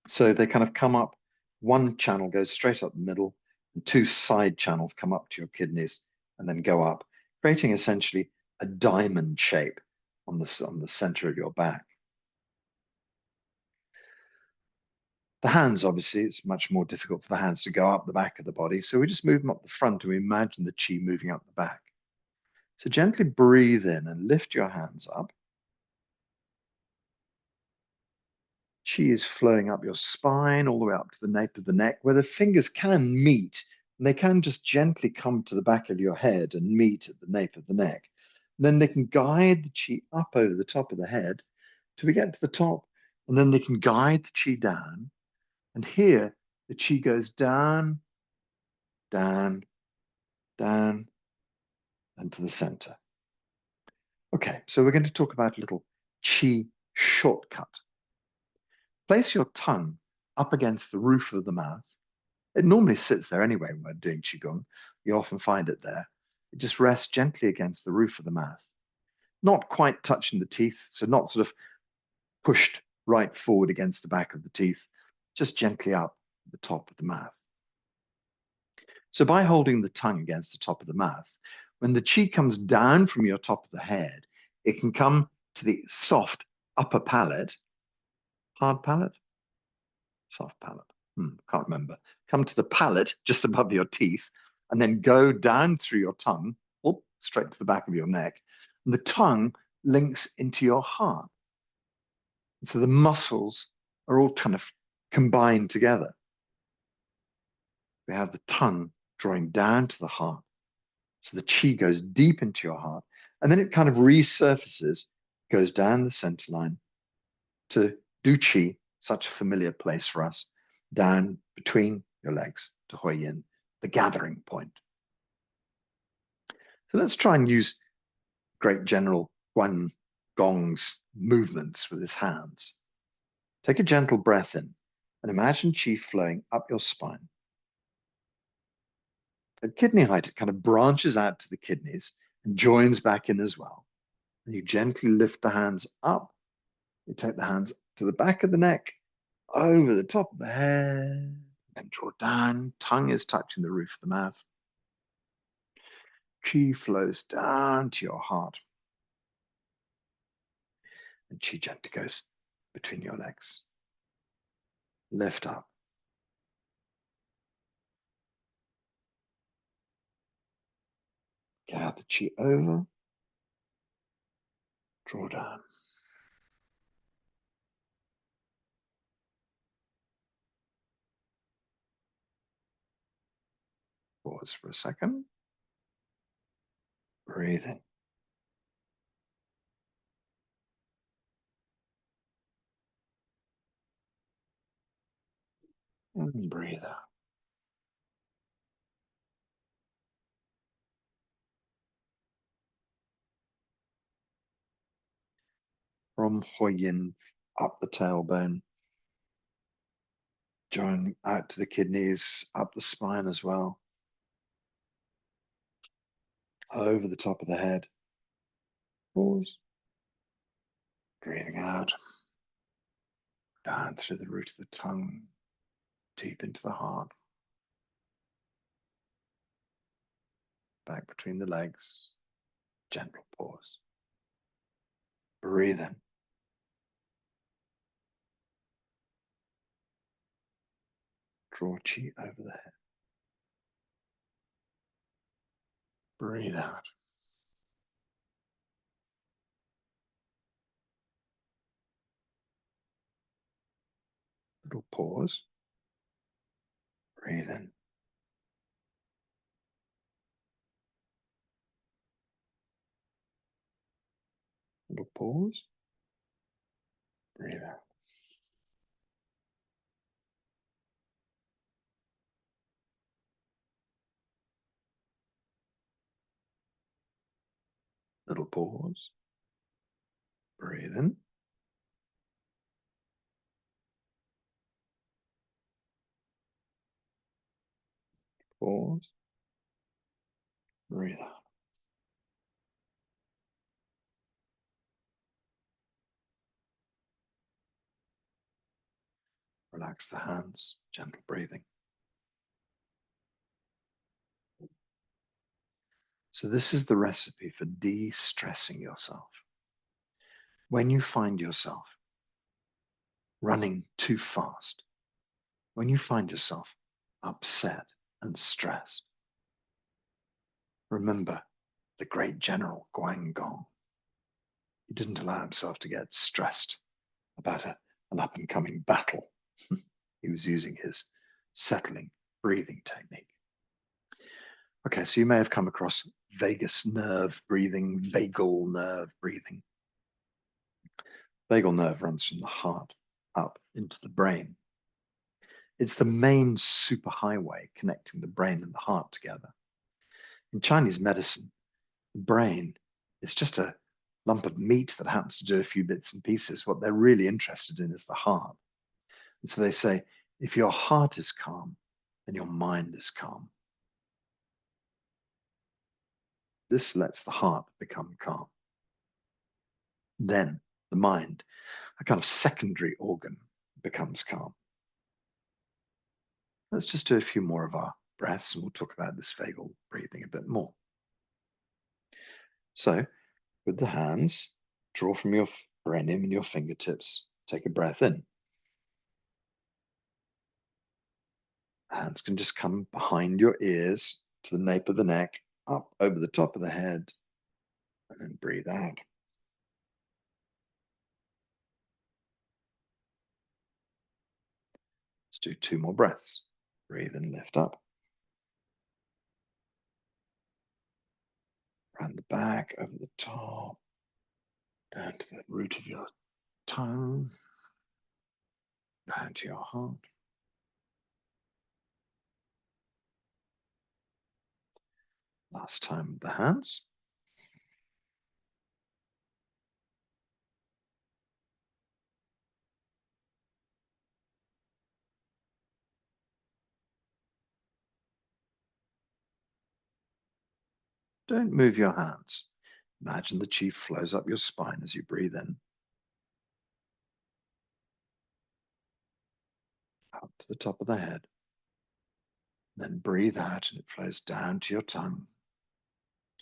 So they kind of come up, one channel goes straight up the middle, and two side channels come up to your kidneys and then go up, creating essentially a diamond shape on the center of your back. The hands, obviously, it's much more difficult for the hands to go up the back of the body. So we just move them up the front and we imagine the chi moving up the back. So gently breathe in and lift your hands up. Chi is flowing up your spine all the way up to the nape of the neck, where the fingers can meet, and they can just gently come to the back of your head and meet at the nape of the neck. And then they can guide the chi up over the top of the head till we get to the top, and then they can guide the chi down. And here, the chi goes down, down, down, and to the center. Okay, so we're going to talk about a little chi shortcut. Place your tongue up against the roof of the mouth. It normally sits there anyway when we're doing Qigong. You often find it there. It just rests gently against the roof of the mouth. Not quite touching the teeth, so not sort of pushed right forward against the back of the teeth, just gently up the top of the mouth. So by holding the tongue against the top of the mouth, when the chi comes down from your top of the head, it can come to the soft upper palate, hard palate, soft palate, can't remember. Come to the palate just above your teeth and then go down through your tongue, straight to the back of your neck. And the tongue links into your heart. And so the muscles are all kind of combined together. We have the tongue drawing down to the heart. So the chi goes deep into your heart, and then it kind of resurfaces, goes down the center line to do chi, such a familiar place for us, down between your legs to Hui Yin, the gathering point. So let's try and use Great General Qigong's movements with his hands. Take a gentle breath in and imagine chi flowing up your spine. At kidney height, it kind of branches out to the kidneys and joins back in as well. And you gently lift the hands up. You take the hands to the back of the neck, over the top of the head, and draw down. Tongue is touching the roof of the mouth. Qi flows down to your heart. And Qi gently goes between your legs. Lift up. Gather the Qi over. Draw down. Pause for a second. Breathe in. And breathe out. From Huoyin up the tailbone. Join out to the kidneys, up the spine as well. Over the top of the head. Pause. Breathing out. Down through the root of the tongue. Deep into the heart. Back between the legs. Gentle pause. Breathe in. Draw Qi over the head. Breathe out. Little pause. Breathe in. Little pause. Breathe out. Little pause. Breathe in. Pause. Breathe out. Relax the hands. Gentle breathing. So this is the recipe for de-stressing yourself. When you find yourself running too fast, when you find yourself upset and stressed, remember the great general Guangdong. He didn't allow himself to get stressed about an up-and-coming battle. He was using his settling breathing technique. Okay, so you may have come across vagus nerve breathing, vagal nerve breathing. Vagal nerve runs from the heart up into the brain. It's the main superhighway connecting the brain and the heart together. In Chinese medicine, the brain is just a lump of meat that happens to do a few bits and pieces. What they're really interested in is the heart. And so they say, if your heart is calm, then your mind is calm. This lets the heart become calm. Then the mind, a kind of secondary organ, becomes calm. Let's just do a few more of our breaths and we'll talk about this vagal breathing a bit more. So with the hands, draw from your perineum and your fingertips. Take a breath in. Hands can just come behind your ears to the nape of the neck, up over the top of the head, and then breathe out. Let's do 2 more breaths. Breathe and lift up. Around the back, over the top, down to the root of your tongue, down to your heart. Last time with the hands. Don't move your hands. Imagine the Qi flows up your spine as you breathe in. up to the top of the head. Then breathe out and it flows down to your tongue,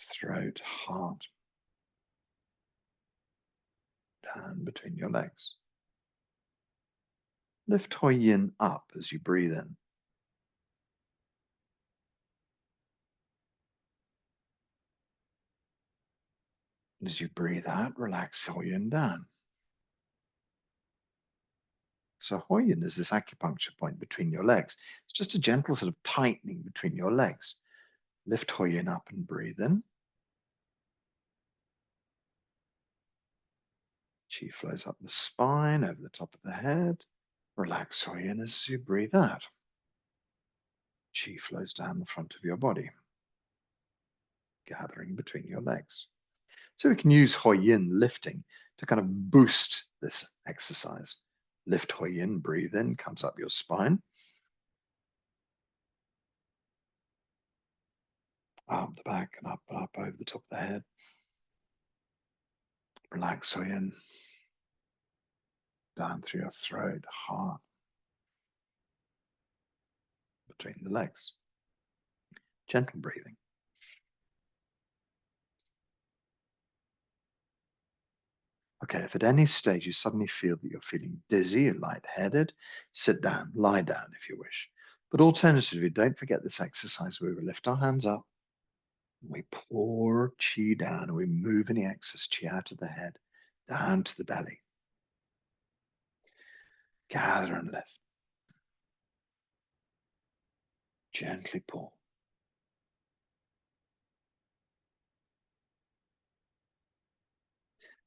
throat, heart, down between your legs. Lift 𝐸𝐸 up as you breathe in. And as you breathe out, relax 𝐸𝐸 down. So 𝐸𝐸 is this acupuncture point between your legs. It's just a gentle sort of tightening between your legs. Lift 𝐸𝐸 up and breathe in. Qi flows up the spine, over the top of the head. Relax 𝐸𝐸 as you breathe out. Qi flows down the front of your body, gathering between your legs. So we can use 𝐸𝐸 lifting to kind of boost this exercise. Lift 𝐸𝐸, breathe in, comes up your spine. Up the back and up over the top of the head. Relax 𝐸𝐸. Down through your throat, heart, between the legs. Gentle breathing. Okay, if at any stage you suddenly feel that you're feeling dizzy or lightheaded, sit down, lie down if you wish. But alternatively, don't forget this exercise where we lift our hands up, we pour Qi down, and we move any excess Qi out of the head, down to the belly. Gather and lift. Gently pour.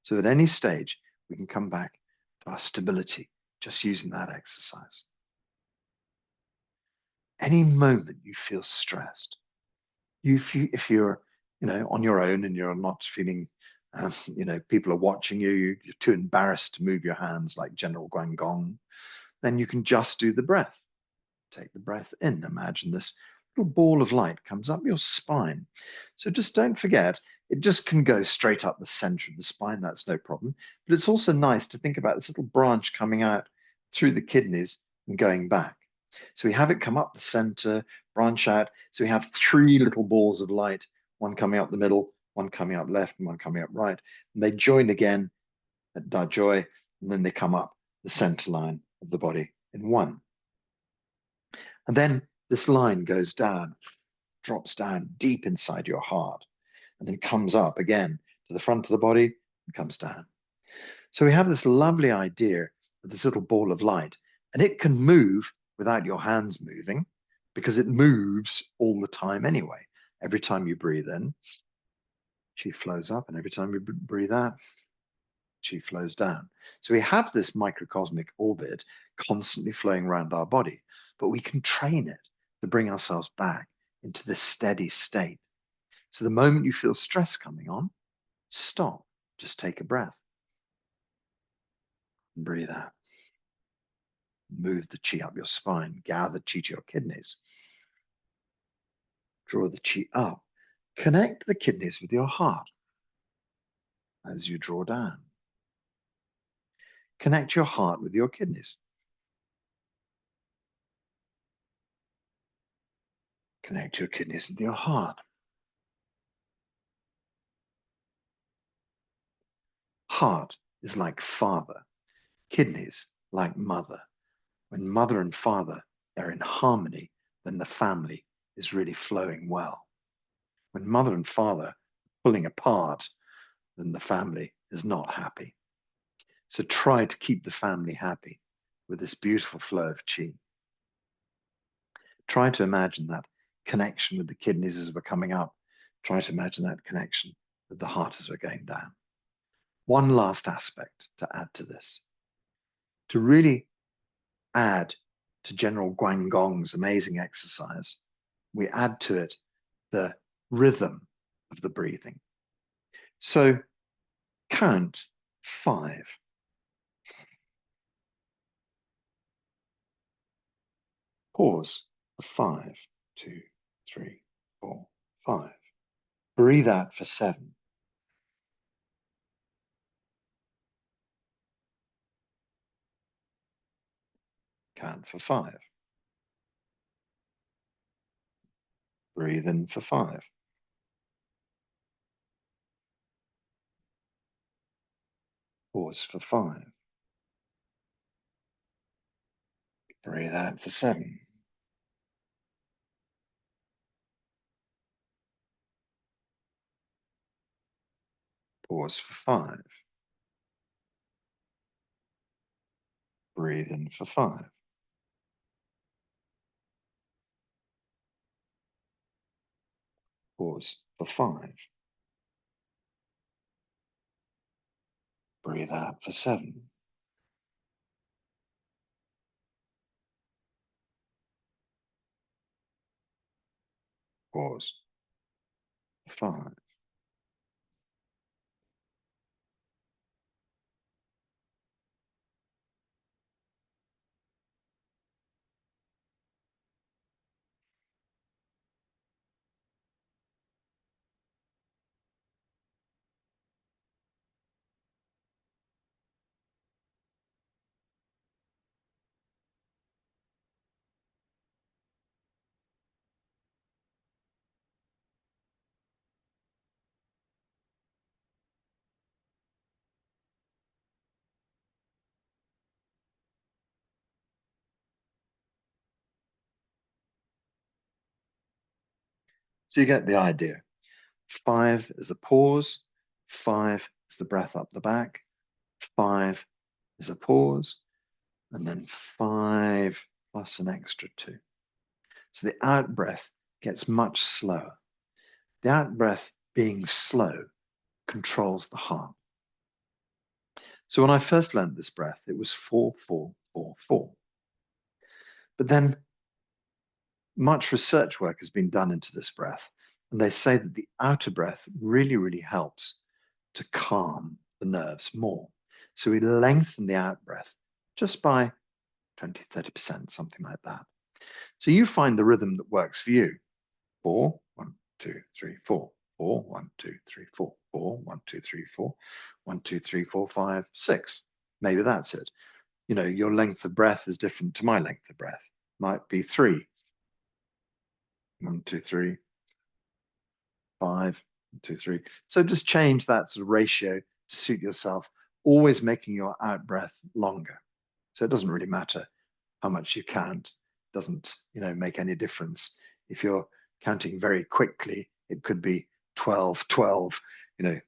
So at any stage, we can come back to our stability just using that exercise. Any moment you feel stressed, if you're on your own and you're not feeling, people are watching you, you're too embarrassed to move your hands like General Guanggong, then you can just do the breath. Take the breath in. Imagine this little ball of light comes up your spine. So just don't forget, it just can go straight up the center of the spine. That's no problem. But it's also nice to think about this little branch coming out through the kidneys and going back. So we have it come up the center, branch out. So we have three little balls of light, one coming up the middle, one coming up left, and one coming up right. And they join again at Da Joy, and then they come up the center line of the body in one. And then this line goes down, drops down deep inside your heart, and then comes up again to the front of the body and comes down. So we have this lovely idea of this little ball of light, and it can move without your hands moving because it moves all the time anyway. Every time you breathe in, Qi flows up, and every time you breathe out, Qi flows down. So we have this microcosmic orbit constantly flowing around our body, but we can train it to bring ourselves back into this steady state. So the moment you feel stress coming on, stop, just take a breath. And breathe out. Move the Qi up your spine, gather Qi to your kidneys. Draw the Qi up. Connect the kidneys with your heart as you draw down. Connect your heart with your kidneys. Connect your kidneys with your heart. Heart is like father, kidneys like mother. When mother and father are in harmony, then the family is really flowing well. When mother and father are pulling apart, then the family is not happy. So try to keep the family happy with this beautiful flow of Qi. Try to imagine that connection with the kidneys as we're coming up. Try to imagine that connection with the heart as we're going down. One last aspect to add to this. To really add to General Guanggong's amazing exercise, we add to it the rhythm of the breathing. So count 5. Pause for 5, 2, 3, 4, 5. Breathe out for 7. Count for 5. Breathe in for 5. Pause for 5. Breathe out for 7. Pause for 5. Breathe in for 5. Pause for 5. Breathe out for 7. Pause for 5. So you get the idea. 5 is a pause. 5 is the breath up the back. 5 is a pause. And then 5 plus an extra 2. So the out breath gets much slower. The out breath being slow controls the heart. So when I first learned this breath, it was 4, 4, 4, 4. But then much research work has been done into this breath. And they say that the outer breath really, really helps to calm the nerves more. So we lengthen the out breath just by 20, 30%, something like that. So you find the rhythm that works for you. 4, 1, 2, 3, 4. 4, 1, 2, 3, 4. 4, 1, 2, 3, 4. 1, 2, 3, 4, 5, 6. Maybe that's it. You know, your length of breath is different to my length of breath. Might be 3. 1, 2, 3, 5, 1, 2, 3. So just change that sort of ratio to suit yourself, always making your out breath longer. So it doesn't really matter how much you count. It doesn't, make any difference. If you're counting very quickly, it could be 12, 12,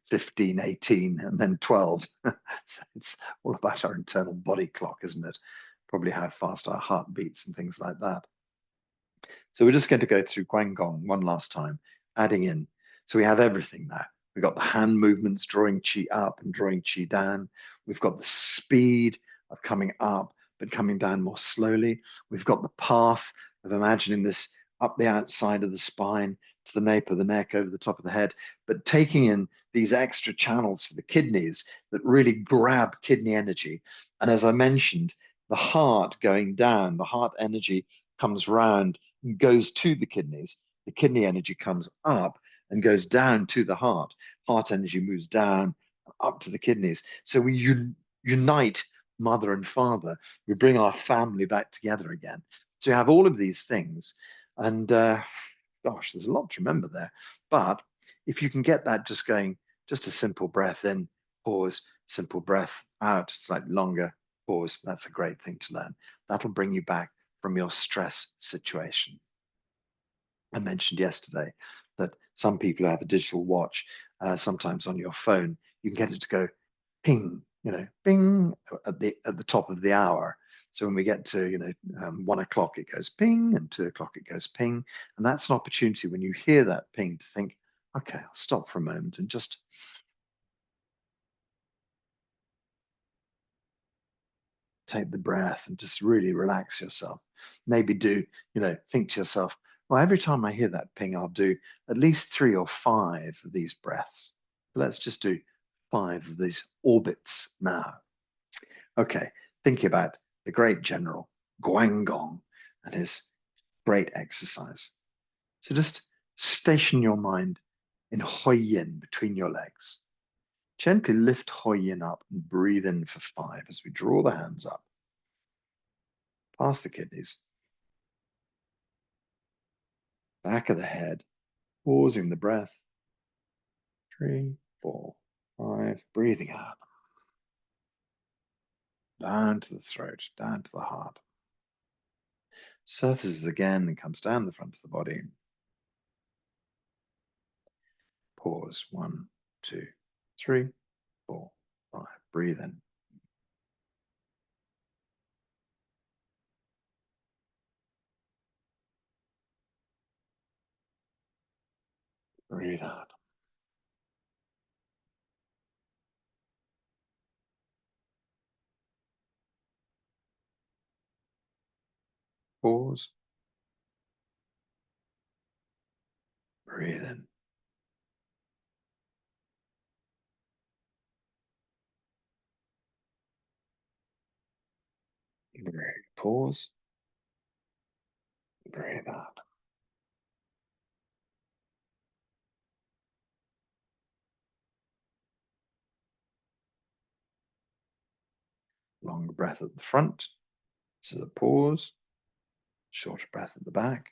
15, 18, and then 12. So it's all about our internal body clock, isn't it? Probably how fast our heart beats and things like that. So we're just going to go through Qigong one last time, adding in. So we have everything now. We've got the hand movements, drawing qi up and drawing qi down. We've got the speed of coming up, but coming down more slowly. We've got the path of imagining this up the outside of the spine to the nape of the neck, over the top of the head, but taking in these extra channels for the kidneys that really grab kidney energy. And as I mentioned, the heart going down, the heart energy comes round and goes to the kidneys. The kidney energy comes up and goes down to the heart. Heart energy moves down up to the kidneys. So we unite mother and father. We bring our family back together again. So you have all of these things. And gosh, there's a lot to remember there. But if you can get that just going, just a simple breath in, pause, simple breath out, slightly longer, pause. That's a great thing to learn. That'll bring you back from your stress situation. I mentioned yesterday that some people who have a digital watch, sometimes on your phone, you can get it to go ping, ping at the top of the hour. So when we get to 1 o'clock, it goes ping, and 2 o'clock it goes ping, and that's an opportunity when you hear that ping to think, okay, I'll stop for a moment and just take the breath and just really relax yourself. Maybe think to yourself, well, every time I hear that ping, I'll do at least 3 or 5 of these breaths. Let's just do 5 of these orbits now. Okay, thinking about the great general Qigong and his great exercise. So just station your mind in Hoi-Yin between your legs. Gently lift Hoi-Yin up and breathe in for 5 as we draw the hands up. past the kidneys, back of the head, pausing the breath. 3, 4, 5, breathing out. Down to the throat, down to the heart. Surfaces again and comes down the front of the body. Pause. 1, 2, 3, 4, 5. Breathe in. Breathe out. Pause. Breathe in. Breathe. Pause. Breathe out. Long breath at the front. So the pause. Shorter breath at the back.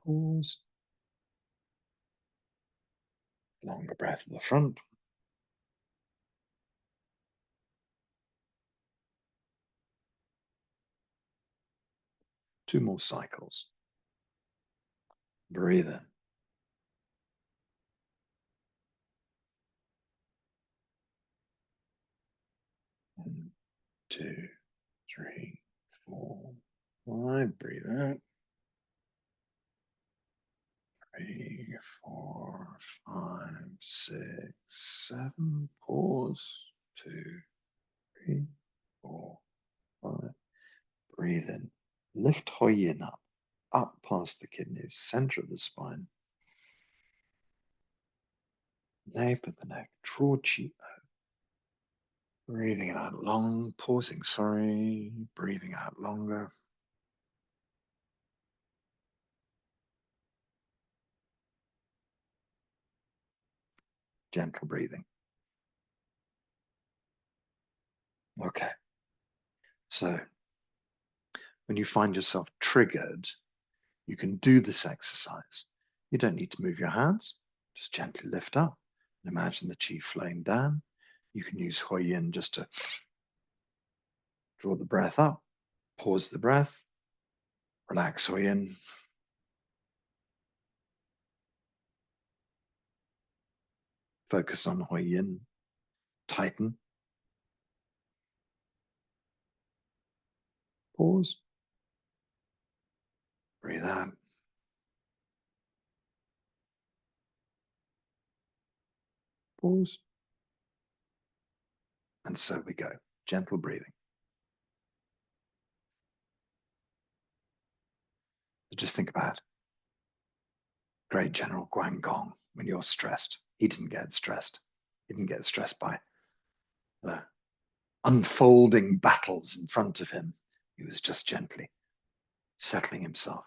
Pause. Longer breath at the front. Two more cycles. Breathe in. 1, 2, 3, 4, 5. Breathe out. 3, 4, 5, 6, 7. Pause. 2, 3, 4, 5. Breathe in. Lift 𝐸𝐸 up past the kidneys, center of the spine. Nape of the neck. Draw chi out. Breathing out long, pausing, sorry. Breathing out longer. Gentle breathing. Okay. So when you find yourself triggered, you can do this exercise. You don't need to move your hands. Just gently lift up and imagine the chi flowing down. You can use 𝐸𝐸 just to draw the breath up, pause the breath, relax 𝐸𝐸. Focus on 𝐸𝐸. Tighten. Pause. Breathe out. Pause. And so we go. Gentle breathing. Just think about great General Guangdong when you're stressed. He didn't get stressed. He didn't get stressed by the unfolding battles in front of him. He was just gently settling himself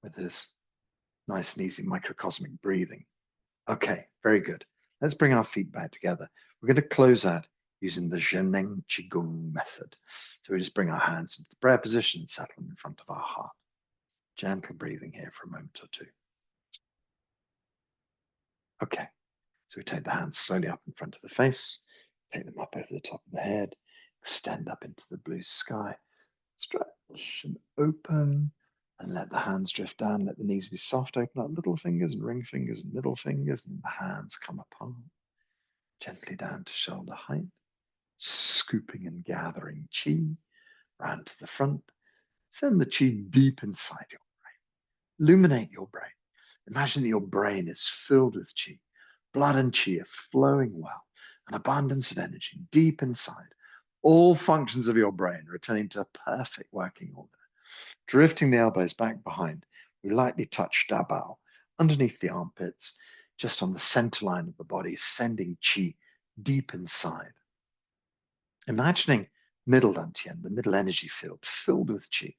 with his nice and easy microcosmic breathing. Okay, very good. Let's bring our feet back together. We're going to close out using the Zheneng Qigong method. So we just bring our hands into the prayer position and settle them in front of our heart. Gentle breathing here for a moment or two. Okay, so we take the hands slowly up in front of the face, take them up over the top of the head, extend up into the blue sky, stretch and open, and let the hands drift down. Let the knees be soft. Open up little fingers and ring fingers and middle fingers, and the hands come apart, gently down to shoulder height, scooping and gathering chi round to the front. Send the chi deep inside your brain. Illuminate your brain. Imagine that your brain is filled with chi. Blood and chi are flowing well, an abundance of energy deep inside. All functions of your brain returning to perfect working order. Drifting the elbows back behind, we lightly touch dabao underneath the armpits, just on the center line of the body, sending chi deep inside. Imagining middle dantian, the middle energy field, filled with chi.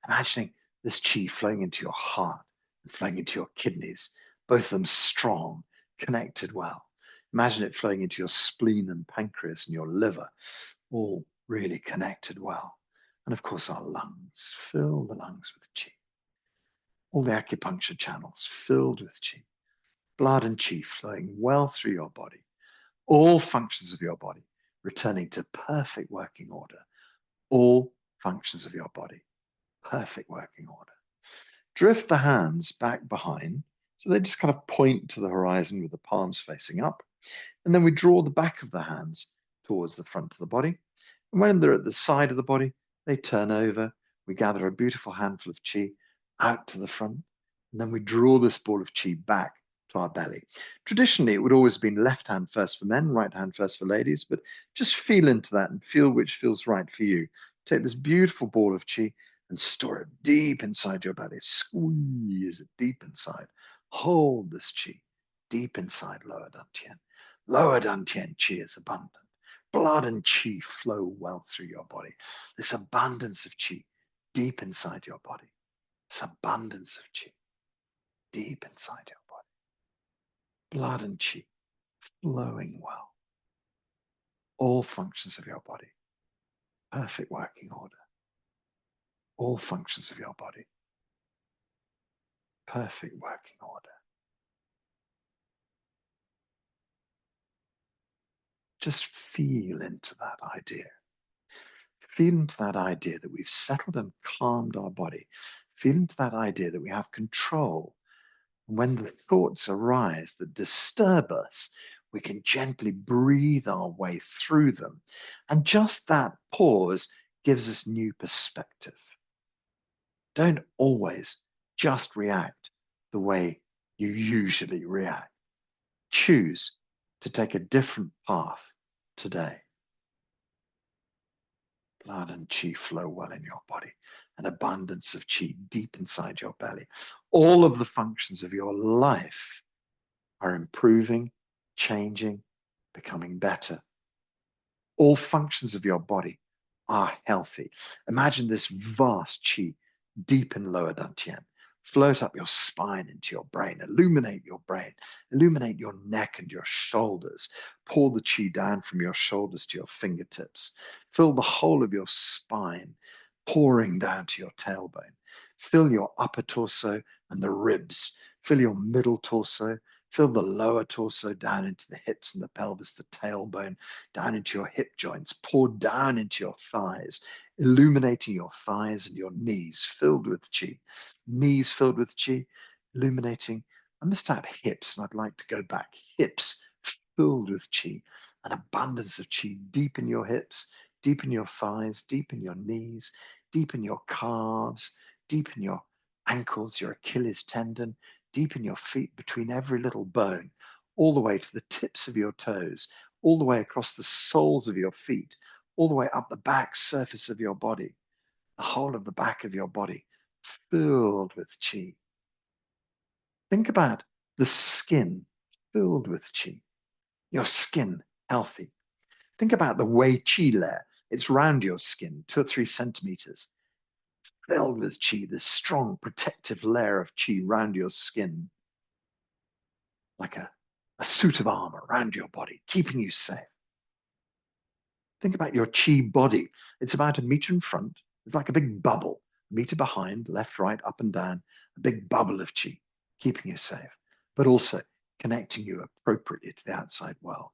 Imagining this chi flowing into your heart and flowing into your kidneys, both of them strong, connected well. Imagine it flowing into your spleen and pancreas and your liver, all really connected well. And of course, our lungs, fill the lungs with qi. All the acupuncture channels filled with qi. Blood and qi flowing well through your body. All functions of your body returning to perfect working order. All functions of your body, perfect working order. Drift the hands back behind, so they just kind of point to the horizon with the palms facing up. And then we draw the back of the hands towards the front of the body. And when they're at the side of the body, they turn over. We gather a beautiful handful of qi out to the front. And then we draw this ball of qi back to our belly. Traditionally, it would always have been left hand first for men, right hand first for ladies, but just feel into that and feel which feels right for you. Take this beautiful ball of qi and store it deep inside your belly. Squeeze it deep inside. Hold this qi deep inside lower dantian. Lower dantian qi is abundant. Blood and qi flow well through your body. This abundance of qi deep inside your body. This abundance of qi deep inside your body. Blood and qi flowing well. All functions of your body, perfect working order. All functions of your body, perfect working order. Just feel into that idea. Feel into that idea that we've settled and calmed our body. Feel into that idea that we have control. And when the thoughts arise that disturb us, we can gently breathe our way through them. And just that pause gives us new perspective. Don't always just react the way you usually react. Choose to take a different path today. Blood and qi flow well in your body, an abundance of qi deep inside your belly. All of the functions of your life are improving, changing, becoming better. All functions of your body are healthy. Imagine this vast qi deep in lower dantian. Float up your spine into your brain, illuminate your neck and your shoulders. Pour the qi down from your shoulders to your fingertips. Fill the whole of your spine, pouring down to your tailbone. Fill your upper torso and the ribs. Fill your middle torso. Fill the lower torso down into the hips and the pelvis, the tailbone, down into your hip joints. Pour down into your thighs, illuminating your thighs and your knees filled with qi. Knees filled with qi, illuminating. I missed out hips, and I'd like to go back. Hips filled with qi, an abundance of qi deep in your hips, deep in your thighs, deep in your knees, deep in your calves, deep in your ankles, your Achilles tendon, deep in your feet, between every little bone, all the way to the tips of your toes, all the way across the soles of your feet, all the way up the back surface of your body, the whole of the back of your body filled with qi. Think about the skin filled with qi, your skin healthy. Think about the 𝐬𝐤𝐥𝐟 layer. It's round your skin, 2 or 3 centimeters, filled with qi, this strong protective layer of qi round your skin, like a suit of armor around your body, keeping you safe. Think about your qi body. It's about 1 meter in front. It's like a big bubble, 1 meter behind, left, right, up and down, a big bubble of qi, keeping you safe, but also connecting you appropriately to the outside world.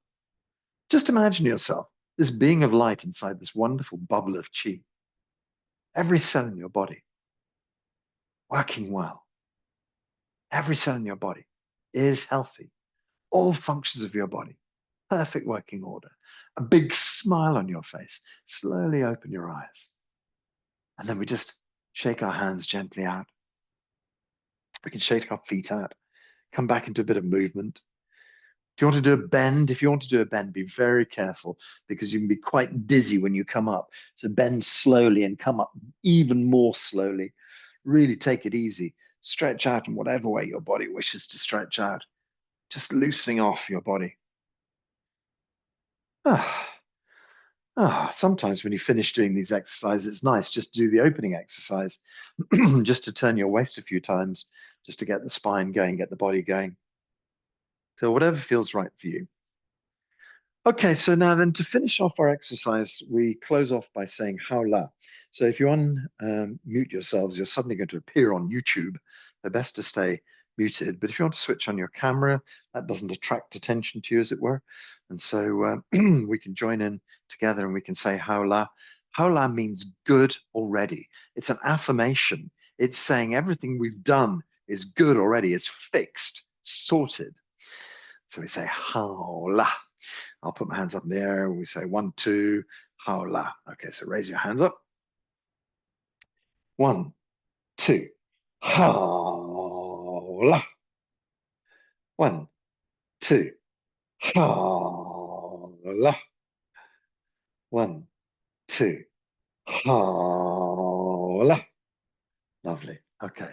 Just imagine yourself, this being of light inside this wonderful bubble of qi. Every cell in your body working well. Every cell in your body is healthy. All functions of your body, perfect working order. A big smile on your face. Slowly open your eyes. And then we just shake our hands gently out. We can shake our feet out, come back into a bit of movement. Do you want to do a bend? If you want to do a bend, be very careful because you can be quite dizzy when you come up. So bend slowly and come up even more slowly. Really take it easy. Stretch out in whatever way your body wishes to stretch out. Just loosening off your body. Sometimes when you finish doing these exercises, it's nice just to do the opening exercise, just to turn your waist a few times, just to get the spine going, get the body going. So whatever feels right for you. Okay, so now then to finish off our exercise, we close off by saying 𝐜𝐥𝐿. So if you unmute yourselves, you're suddenly going to appear on YouTube. They're best to stay muted. But if you want to switch on your camera, that doesn't attract attention to you, as it were. And so we can join in together and we can say 𝐜𝐿. 𝐜𝐿 means good already. It's an affirmation. It's saying everything we've done is good already. It's fixed, sorted. So we say 𝐜𝐿. I'll put my hands up in the air and we say 1, 2, 𝐜𝐿. Okay, so raise your hands up. 1, 2, 𝐜𝐿. 1, 2, 𝐜𝐿. 1, 2, 𝐜𝐿. Lovely. Okay.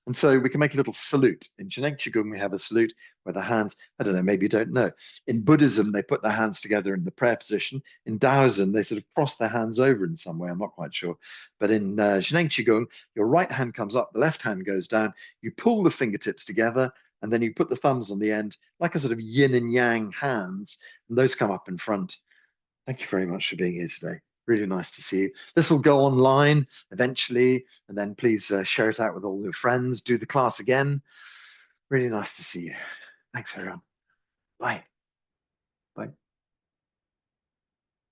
And so we can make a little salute. In 𝐸𝐴𝐸 Qigong, we have a salute where the hands, I don't know, maybe you don't know. In Buddhism, they put their hands together in the prayer position. In Taoism, they sort of cross their hands over in some way. I'm not quite sure. But in 𝐸𝐴𝐸 Qigong, your right hand comes up, the left hand goes down. You pull the fingertips together, and then you put the thumbs on the end, like a sort of yin and yang hands, and those come up in front. Thank you very much for being here today. Really nice to see you. This will go online eventually, and then please share it out with all your friends. Do the class again. Really nice to see you. Thanks, everyone. Bye.